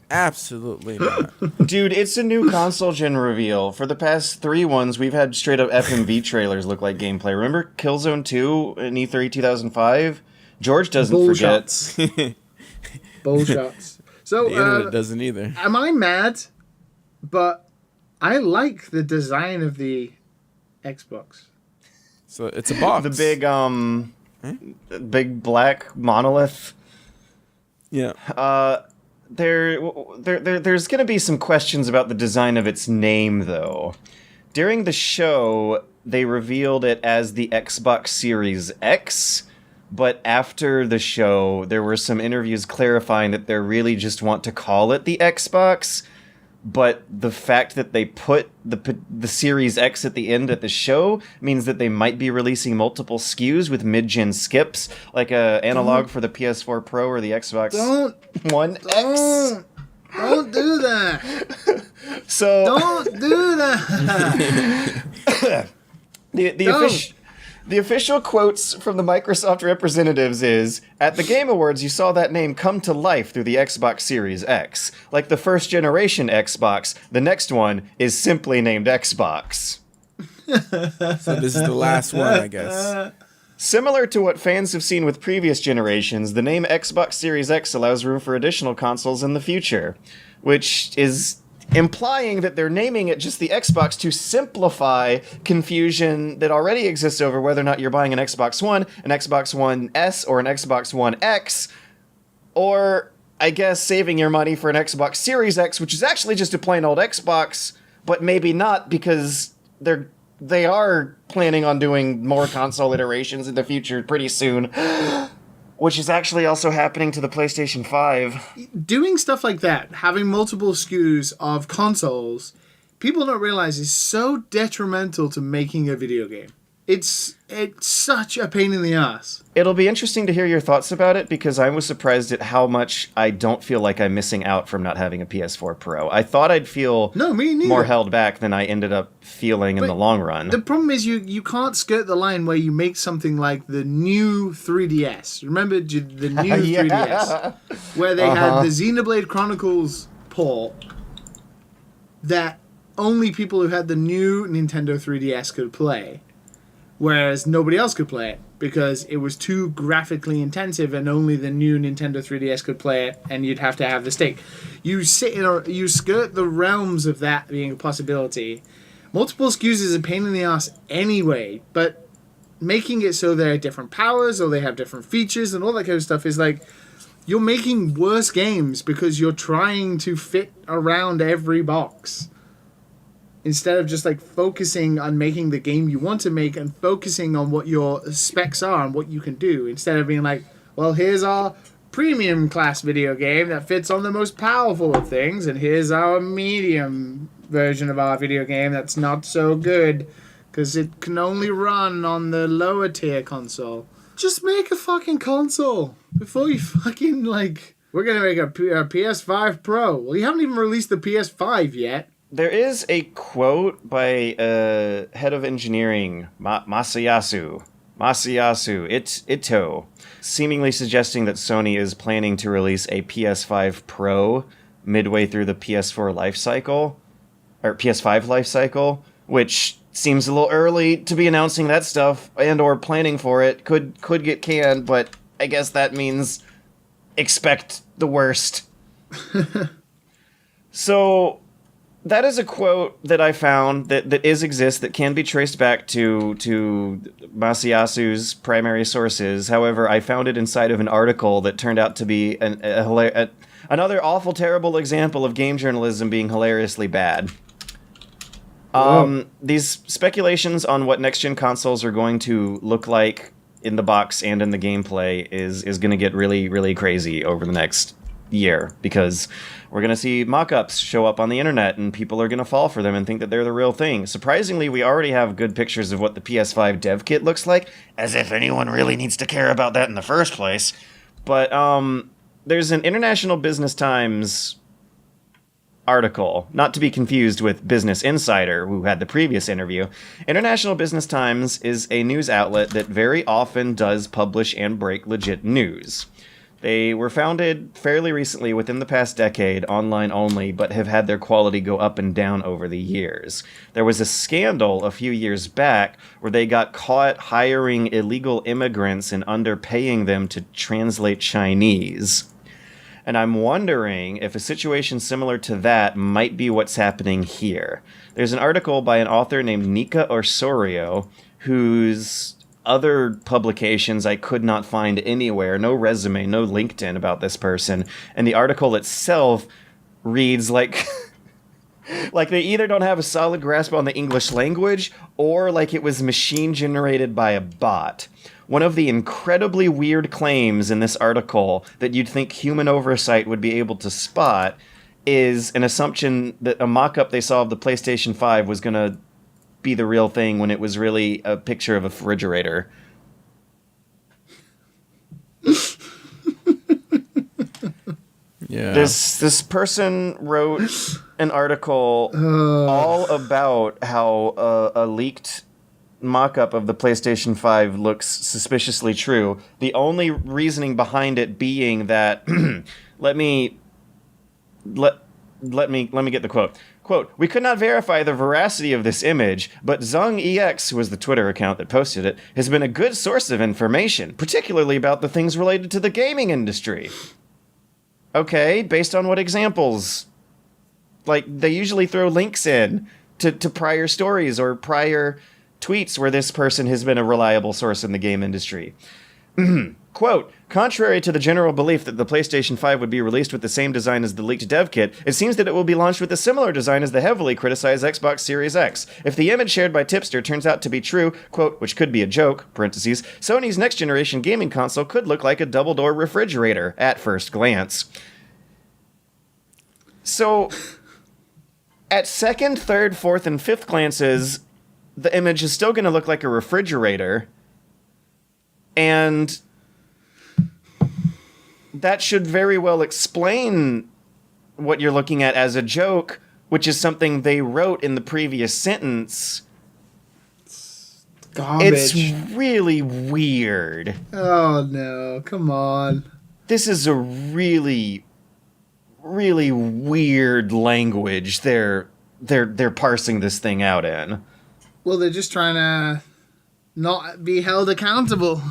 Absolutely not. Dude, it's a new console gen reveal. For the past 3 ones, we've had straight up FMV trailers look like gameplay. Remember Killzone 2 in E3 2005? George doesn't forget. Bull shots. So, the internet doesn't either. Am I mad? But I like the design of the Xbox. So it's a box. The big black monolith. Yeah. There's going to be some questions about the design of its name, though. During the show, they revealed it as the Xbox Series X, but after the show, there were some interviews clarifying that they really just want to call it the Xbox, but the fact that they put the Series X at the end at the show means that they might be releasing multiple SKUs with mid-gen skips, like a analog for the PS4 Pro or the Xbox One X. Don't do that. So don't do that. The official quotes from the Microsoft representatives is, at the Game Awards, you saw that name come to life through the Xbox Series X. Like the first generation Xbox, the next one is simply named Xbox. So this is the last one, I guess. Similar to what fans have seen with previous generations, the name Xbox Series X allows room for additional consoles in the future, which is implying that they're naming it just the Xbox to simplify confusion that already exists over whether or not you're buying an Xbox One, an Xbox One S, or an Xbox One X, or, I guess, saving your money for an Xbox Series X, which is actually just a plain old Xbox, but maybe not because they are planning on doing more console iterations in the future pretty soon. Which is actually also happening to the PlayStation 5. Doing stuff like that, having multiple SKUs of consoles, people don't realize is so detrimental to making a video game. It's such a pain in the ass. It'll be interesting to hear your thoughts about it, because I was surprised at how much I don't feel like I'm missing out from not having a PS4 Pro. I thought I'd feel more held back than I ended up feeling in the long run. The problem is you can't skirt the line where you make something like the new 3DS. Remember the new 3DS? Where they had the Xenoblade Chronicles port that only people who had the new Nintendo 3DS could play, whereas nobody else could play it because it was too graphically intensive and only the new Nintendo 3DS could play it, and you'd have to have the stick. You skirt the realms of that being a possibility. Multiple SKUs is a pain in the ass anyway, but making it so there are different powers or they have different features and all that kind of stuff is like, you're making worse games because you're trying to fit around every box. Instead of just like focusing on making the game you want to make and focusing on what your specs are and what you can do. Instead of being like, well, here's our premium class video game that fits on the most powerful of things, and here's our medium version of our video game that's not so good because it can only run on the lower tier console. Just make a fucking console before you fucking like, we're going to make a PS5 Pro. Well, you haven't even released the PS5 yet. There is a quote by head of engineering, Masayasu Ito, seemingly suggesting that Sony is planning to release a PS5 Pro midway through the PS4 life cycle, or PS5 life cycle, which seems a little early to be announcing that stuff and or planning for it. Could get canned, but I guess that means expect the worst. So that is a quote that I found that exists that can be traced back to Masayasu's primary sources. However, I found it inside of an article that turned out to be another awful, terrible example of game journalism being hilariously bad. These speculations on what next-gen consoles are going to look like in the box and in the gameplay is going to get really, really crazy over the next year, because we're going to see mock-ups show up on the internet and people are going to fall for them and think that they're the real thing. Surprisingly, we already have good pictures of what the PS5 dev kit looks like, as if anyone really needs to care about that in the first place. But there's an International Business Times article, not to be confused with Business Insider, who had the previous interview. International Business Times is a news outlet that very often does publish and break legit news. They were founded fairly recently, within the past decade, online only, but have had their quality go up and down over the years. There was a scandal a few years back where they got caught hiring illegal immigrants and underpaying them to translate Chinese. And I'm wondering if a situation similar to that might be what's happening here. There's an article by an author named Nika Osorio, whose other publications I could not find anywhere, no resume, no LinkedIn about this person, and the article itself reads like like they either don't have a solid grasp on the English language or like it was machine generated by a bot. One of the incredibly weird claims in this article that you'd think human oversight would be able to spot is an assumption that a mock-up they saw of the PlayStation 5 was going to be the real thing when it was really a picture of a refrigerator. Yeah. This person wrote an article all about how a leaked mock-up of the PlayStation 5 looks suspiciously true. The only reasoning behind it being that let me get the quote. Quote, "We could not verify the veracity of this image, but ZungEX, who was the Twitter account that posted it, has been a good source of information, particularly about the things related to the gaming industry." Okay, based on what examples? Like, they usually throw links in to prior stories or prior tweets where this person has been a reliable source in the game industry. Quote, "Contrary to the general belief that the PlayStation 5 would be released with the same design as the leaked dev kit, it seems that it will be launched with a similar design as the heavily criticized Xbox Series X. If the image shared by Tipster turns out to be true, quote, which could be a joke, parentheses, Sony's next generation gaming console could look like a double-door refrigerator at first glance." So, at second, third, fourth, and fifth glances, the image is still going to look like a refrigerator, and that should very well explain what you're looking at as a joke, which is something they wrote in the previous sentence. Garbage. It's really weird. Oh no, come on. This is a really, really weird language they're they're parsing this thing out in. Well, they're just trying to not be held accountable.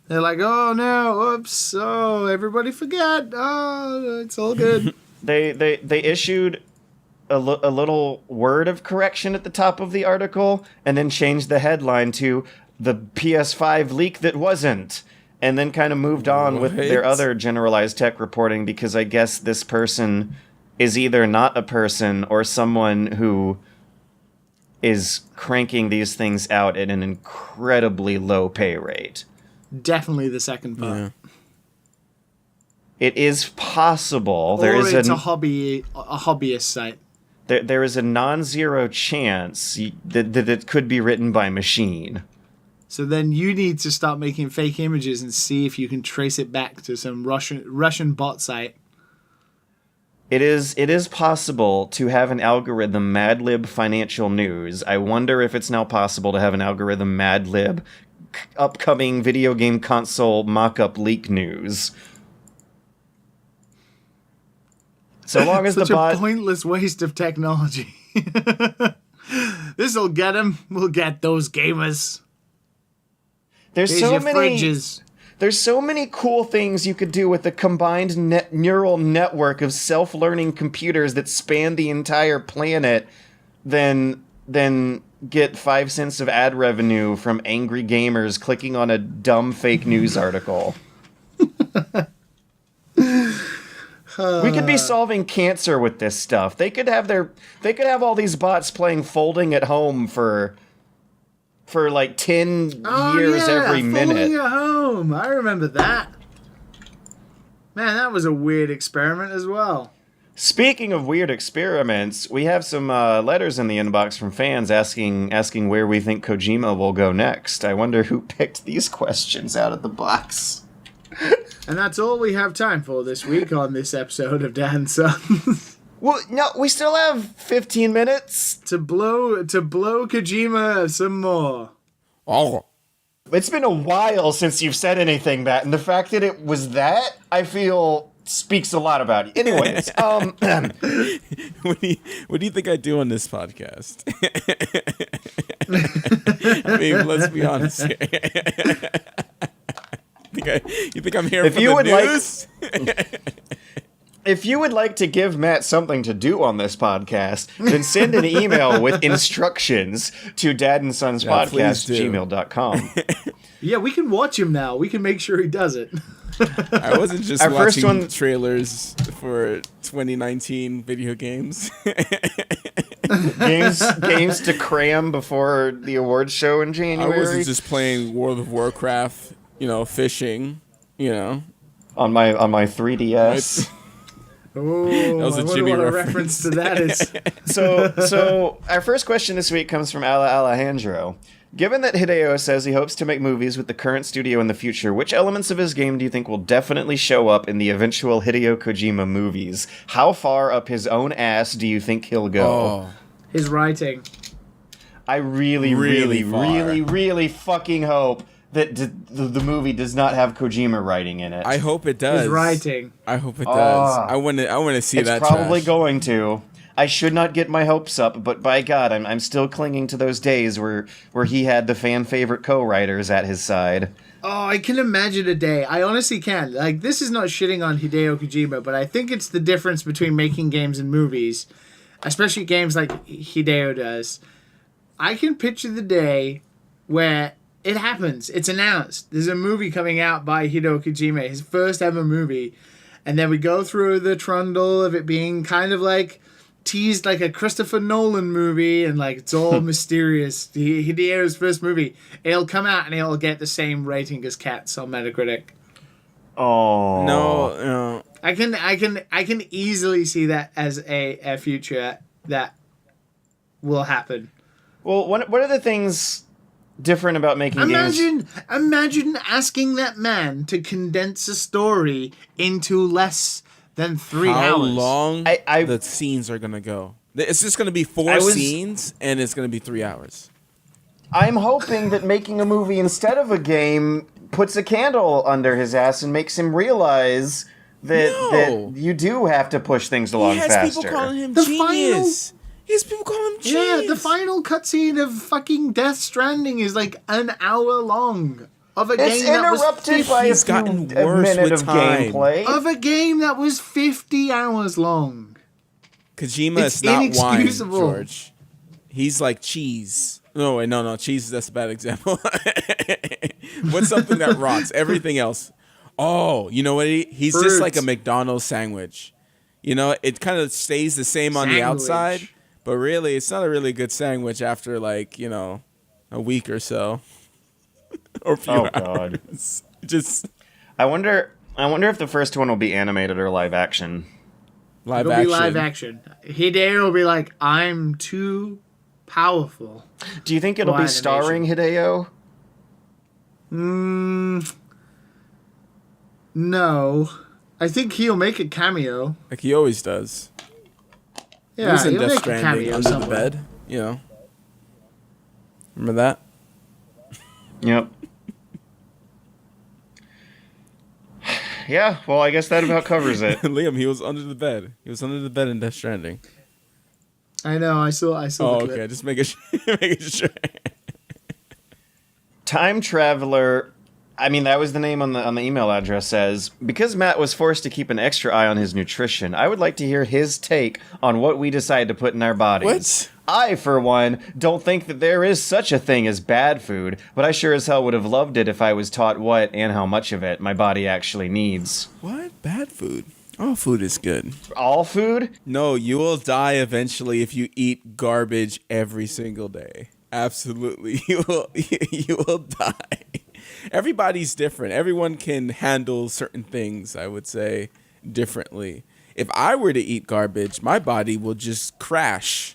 They're like, oh no, oops, oh, everybody forget, oh, it's all good. They issued a little word of correction at the top of the article, and then changed the headline to the PS5 leak that wasn't, and then kind of moved on with their other generalized tech reporting, because I guess this person is either not a person or someone who is cranking these things out at an incredibly low pay rate. Definitely the second part. Yeah. It is possible. Or it's a hobbyist site. There is a non-zero chance that it could be written by machine. So then you need to start making fake images and see if you can trace it back to some Russian bot site. It is possible to have an algorithm Madlib financial news. I wonder if it's now possible to have an algorithm Madlib upcoming video game console mock-up leak news. So long as Such the bot... a pointless waste of technology. This'll get them. We'll get those gamers. There's Here's so your many... fridges. There's so many cool things you could do with the combined neural network of self-learning computers that span the entire planet than get 5 cents of ad revenue from angry gamers clicking on a dumb fake news article. We could be solving cancer with this stuff. They could have all these bots playing Folding at Home for like 10 years every minute. Folding at Home. I remember that. Man, that was a weird experiment as well. Speaking of weird experiments, we have some letters in the inbox from fans asking where we think Kojima will go next. I wonder who picked these questions out of the box. And that's all we have time for this week on this episode of Dad and Son. Well, no, we still have 15 minutes to blow Kojima some more. Oh. It's been a while since you've said anything, Matt, and the fact that it was that, I feel, speaks a lot about you. Anyways, What do you think I do on this podcast? I mean, let's be honest here. You think I'm here for the news? If you would like to give Matt something to do on this podcast, then send an email with instructions to dadandsonspodcast@gmail.com. Yeah, we can watch him now. We can make sure he does it. I wasn't just watching trailers for 2019 video games. games to cram before the awards show in January. I wasn't just playing World of Warcraft, fishing, on my 3DS. Oh, that was a Jimmy reference to that is. So our first question this week comes from Alejandro. Given that Hideo says he hopes to make movies with the current studio in the future, which elements of his game do you think will definitely show up in the eventual Hideo Kojima movies? How far up his own ass do you think he'll go? Oh. His writing. I really fucking hope that the movie does not have Kojima writing in it. I hope it does. His writing. I hope it does. I want to see that. It's probably trash. going to. I should not get my hopes up, but by God, I'm still clinging to those days where he had the fan favorite co-writers at his side. Oh, I can imagine a day. I honestly can. Like, this is not shitting on Hideo Kojima, but I think it's the difference between making games and movies, especially games like Hideo does. I can picture the day where it happens. It's announced. There's a movie coming out by Hideo Kojima, his first ever movie. And then we go through the trundle of it being kind of like teased like a Christopher Nolan movie, and like it's all mysterious. Hideo's first movie. It'll come out and it'll get the same rating as Cats on Metacritic. Oh. No. I can easily see that as a future that will happen. Well, what are the things different about making games? Imagine asking that man to condense a story into less than 3 hours. How long I the scenes are gonna go? It's just gonna be 4 scenes, and it's gonna be 3 hours. I'm hoping that making a movie instead of a game puts a candle under his ass and makes him realize that you do have to push things along he has faster. people calling him The genius. He has people calling him genius. Yeah, the final cutscene of fucking Death Stranding is like an hour long. Of a It's game that was interrupted by He's gotten worse minute with of time. gameplay. of a game that was 50 hours long. Kojima It's is not wine, inexcusable. George. He's like cheese. No, wait, no. Cheese, that's a bad example. What's something that rots? Everything else. Oh, you know what? He's just Fruit. like a McDonald's sandwich. You know, it kind of stays the same on the outside, Sandwich. but really, it's not a really good sandwich after like, you know, a week or so. Or a few Oh, God. hours. Just I wonder if the first one will be animated or live action. live It'll action. be live action. Hideo will be like, I'm too powerful. Do you think it'll For be starring Hideo? No. I think he'll make a cameo. Like he always does. He Yeah, was in he'll Death make a Stranding cameo under the somewhere. bed. You know. Remember that? Yep. Yeah, well, I guess that about covers it. Liam, he was under the bed. He was under the bed in Death Stranding. I know, I saw Oh, the clip. okay. Just making sure. Time Traveler, I mean, that was the name on the email address, says, because Matt was forced to keep an extra eye on his nutrition, I would like to hear his take on what we decide to put in our bodies. What? I, for one, don't think that there is such a thing as bad food, but I sure as hell would have loved it if I was taught what and how much of it my body actually needs. What? Bad food? All food is good. All food? No, you will die eventually if you eat garbage every single day. Absolutely. You will die. Everybody's different. Everyone can handle certain things, I would say, differently. If I were to eat garbage, my body will just crash.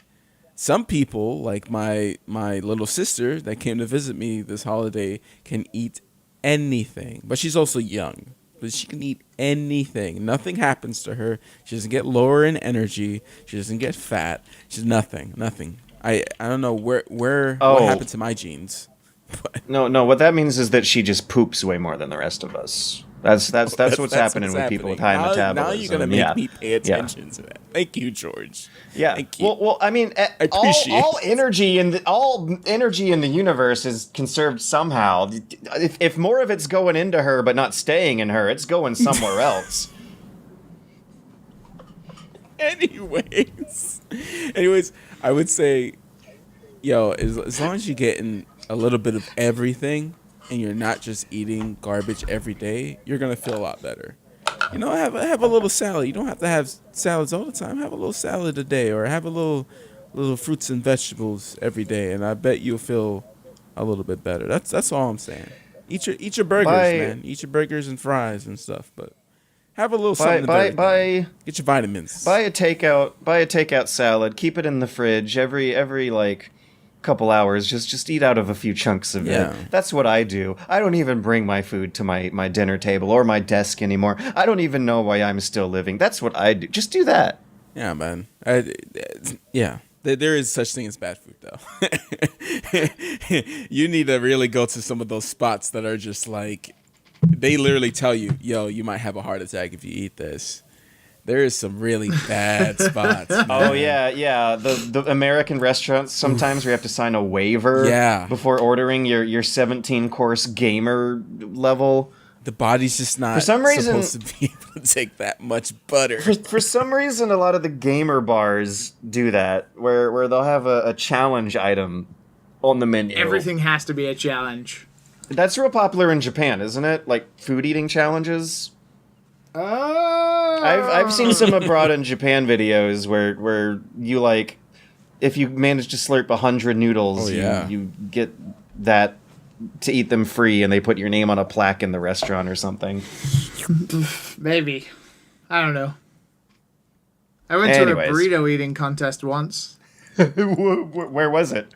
Some people, like my little sister that came to visit me this holiday, can eat anything. But she's also young. But she can eat anything. Nothing happens to her. She doesn't get lower in energy. She doesn't get fat. She's nothing. I don't know what happened to my genes. But No, what that means is that she just poops way more than the rest of us. That's what's happening with people with high metabolism. Now you're gonna make me pay attention to that. Thank you, George. Yeah. Thank you. Well, I mean, appreciate all it. energy in the universe is conserved somehow. If more of it's going into her but not staying in her, it's going somewhere else. Anyways, I would say, as long as you're getting a little bit of everything and you're not just eating garbage every day, you're gonna feel a lot better. You know, have a little salad. You don't have to have salads all the time. Have a little salad a day, or have a little fruits and vegetables every day, and I bet you'll feel a little bit better. That's all I'm saying. Eat your burgers, man. Eat your burgers and fries and stuff, but have a little something. Get your vitamins. Buy a takeout salad. Keep it in the fridge every like couple hours. Just eat out of a few chunks of it. That's what I do. I don't even bring my food to my dinner table or my desk anymore. I don't even know why I'm still living. That's what I do. Just do that. Yeah, man. There is such thing as bad food, though. You need to really go to some of those spots that are just like, they literally tell you, yo, you might have a heart attack if you eat this. There is some really bad spots. Man. Oh yeah. The American restaurants sometimes where you have to sign a waiver before ordering your 17-course gamer level. The body's just not for some reason, supposed to be able to take that much butter. For some reason, a lot of the gamer bars do that, where they'll have a challenge item on the menu. Everything has to be a challenge. That's real popular in Japan, isn't it? Like food eating challenges. I've seen some abroad in Japan videos where you like, if you manage to slurp 100 noodles, you get that to eat them free, and they put your name on a plaque in the restaurant or something. Maybe. I don't know. I went to a burrito eating contest once. Where was it?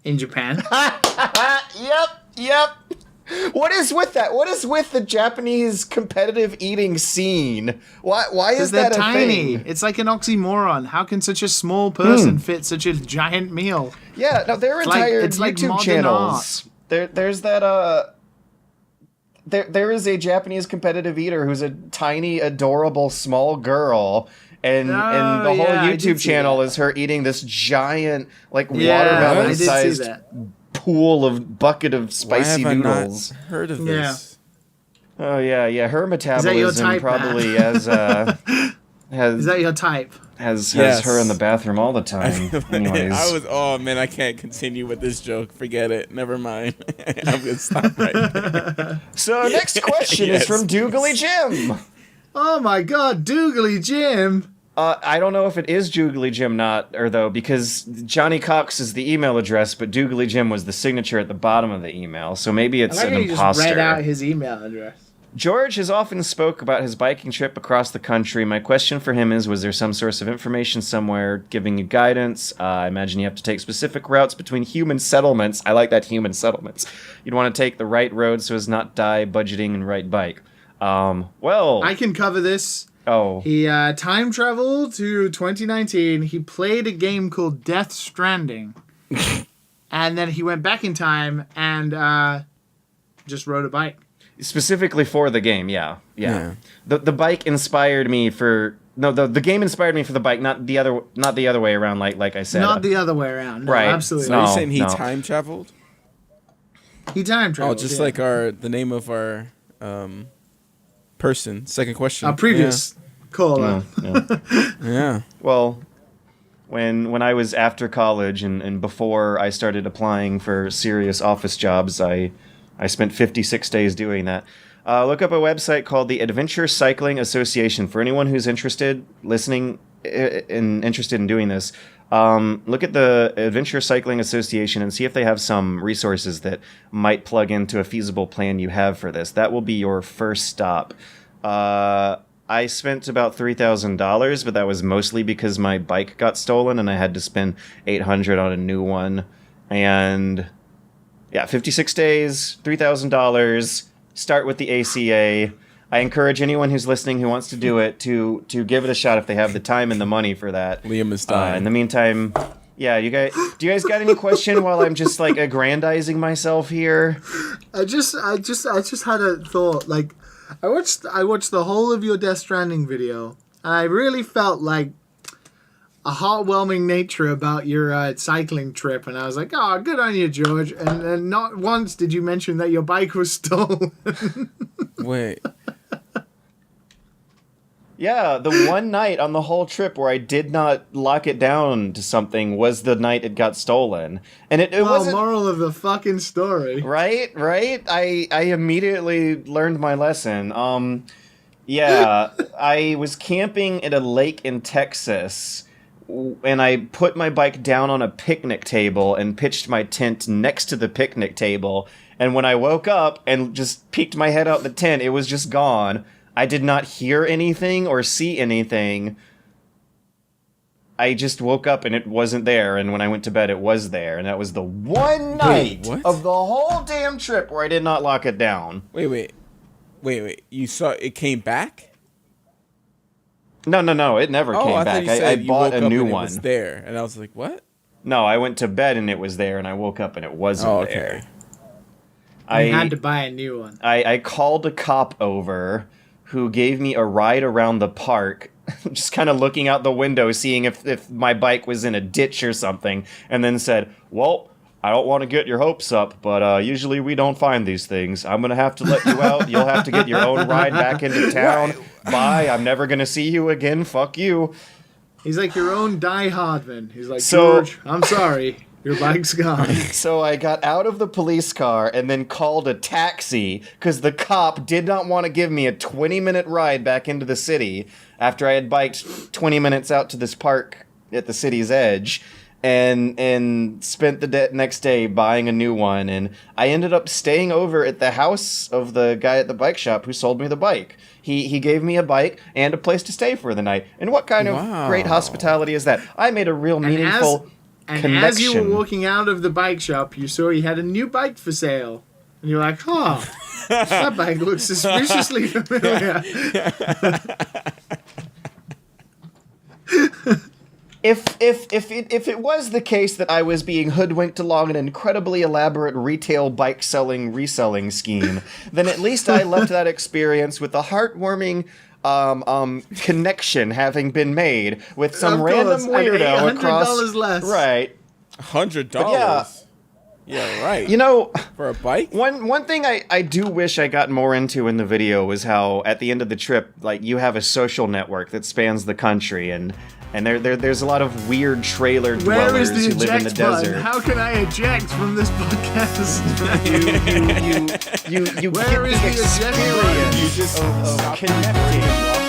In Japan. Yep. What is with that? What is with the Japanese competitive eating scene? Why is that a tiny. thing? It's like an oxymoron. How can such a small person fit such a giant meal? Yeah, no, their entire it's like YouTube modern channels. There's that there is a Japanese competitive eater who's a tiny, adorable, small girl. And the whole YouTube channel is her eating this giant, like, watermelon-sized bucket of spicy noodles. Not heard of this? Oh yeah. Her metabolism probably has Is that your type? Has her in the bathroom all the time. Anyways, I can't continue with this joke. Forget it. Never mind. I'm gonna stop right there. So next question is from Doogly Jim. Oh my God, Doogly Jim. I don't know if it is Doogly Jim though, because Johnny Cox is the email address, but Doogly Jim was the signature at the bottom of the email, so maybe it's an imposter. Just read out his email address. George has often spoke about his biking trip across the country. My question for him is, was there some source of information somewhere giving you guidance? I imagine you have to take specific routes between human settlements. I like that, human settlements. You'd want to take the right road so as not die budgeting and right bike. I can cover this. Oh. He time traveled to 2019. He played a game called Death Stranding. And then he went back in time and just rode a bike. Specifically for the game, yeah. The bike inspired me for the game inspired me for the bike, not the other way around. Like I said, not the other way around. No, right? Absolutely. So you're saying he time traveled? He time traveled. Oh, just like the name of our person. Second question. Our previous caller. Yeah. Well, when I was after college and before I started applying for serious office jobs, I spent 56 days doing that. Look up a website called the Adventure Cycling Association. For anyone who's interested in doing this, look at the Adventure Cycling Association and see if they have some resources that might plug into a feasible plan you have for this. That will be your first stop. I spent about $3,000, but that was mostly because my bike got stolen and I had to spend $800 on a new one. And... yeah, 56 days, $3,000, start with the ACA. I encourage anyone who's listening who wants to do it to give it a shot if they have the time and the money for that. Liam is dying. In the meantime, do you guys got any question while I'm just like aggrandizing myself here? I just had a thought. Like, I watched the whole of your Death Stranding video, and I really felt like a heartwarming nature about your cycling trip, and I was like, oh, good on you, George. And not once did you mention that your bike was stolen. Wait. Yeah, the one night on the whole trip where I did not lock it down to something was the night it got stolen. And it wasn't... moral of the fucking story. Right? I immediately learned my lesson. Yeah, I was camping at a lake in Texas, and I put my bike down on a picnic table and pitched my tent next to the picnic table. And when I woke up and just peeked my head out the tent, it was just gone. I did not hear anything or see anything. I just woke up and it wasn't there. And when I went to bed, it was there. And that was the one night of the whole damn trip where I did not lock it down. Wait. You saw it came back? No, it never came back. I bought a new one. It was there, and I was like, "What?" No, I went to bed and it was there, and I woke up and it wasn't there. I had to buy a new one. I called a cop over, who gave me a ride around the park, just kind of looking out the window, seeing if my bike was in a ditch or something, and then said, "Well, I don't want to get your hopes up, but usually we don't find these things. I'm going to have to let you out. You'll have to get your own ride back into town. Bye. I'm never going to see you again. Fuck you." He's like your own Die Hardman. He's like, George, I'm sorry. Your bike's gone. So I got out of the police car and then called a taxi because the cop did not want to give me a 20-minute ride back into the city after I had biked 20 minutes out to this park at the city's edge. And spent the next day buying a new one, and I ended up staying over at the house of the guy at the bike shop who sold me the bike. He gave me a bike and a place to stay for the night. And what kind of great hospitality is that? I made a real meaningful connection. And as you were walking out of the bike shop, you saw he had a new bike for sale. And you're like, that bike looks suspiciously familiar. If it was the case that I was being hoodwinked along an incredibly elaborate retail bike reselling scheme, then at least I left that experience with a heartwarming connection having been made with some random weirdo across. $100 less. Right. $100. Yeah, right. You know, for a bike? One thing I do wish I got more into in the video was how at the end of the trip, like, you have a social network that spans the country, and there's a lot of weird trailer dwellers who live in the desert. How can I eject from this podcast? You Where get is the the eject button? experience You just of stop connecting.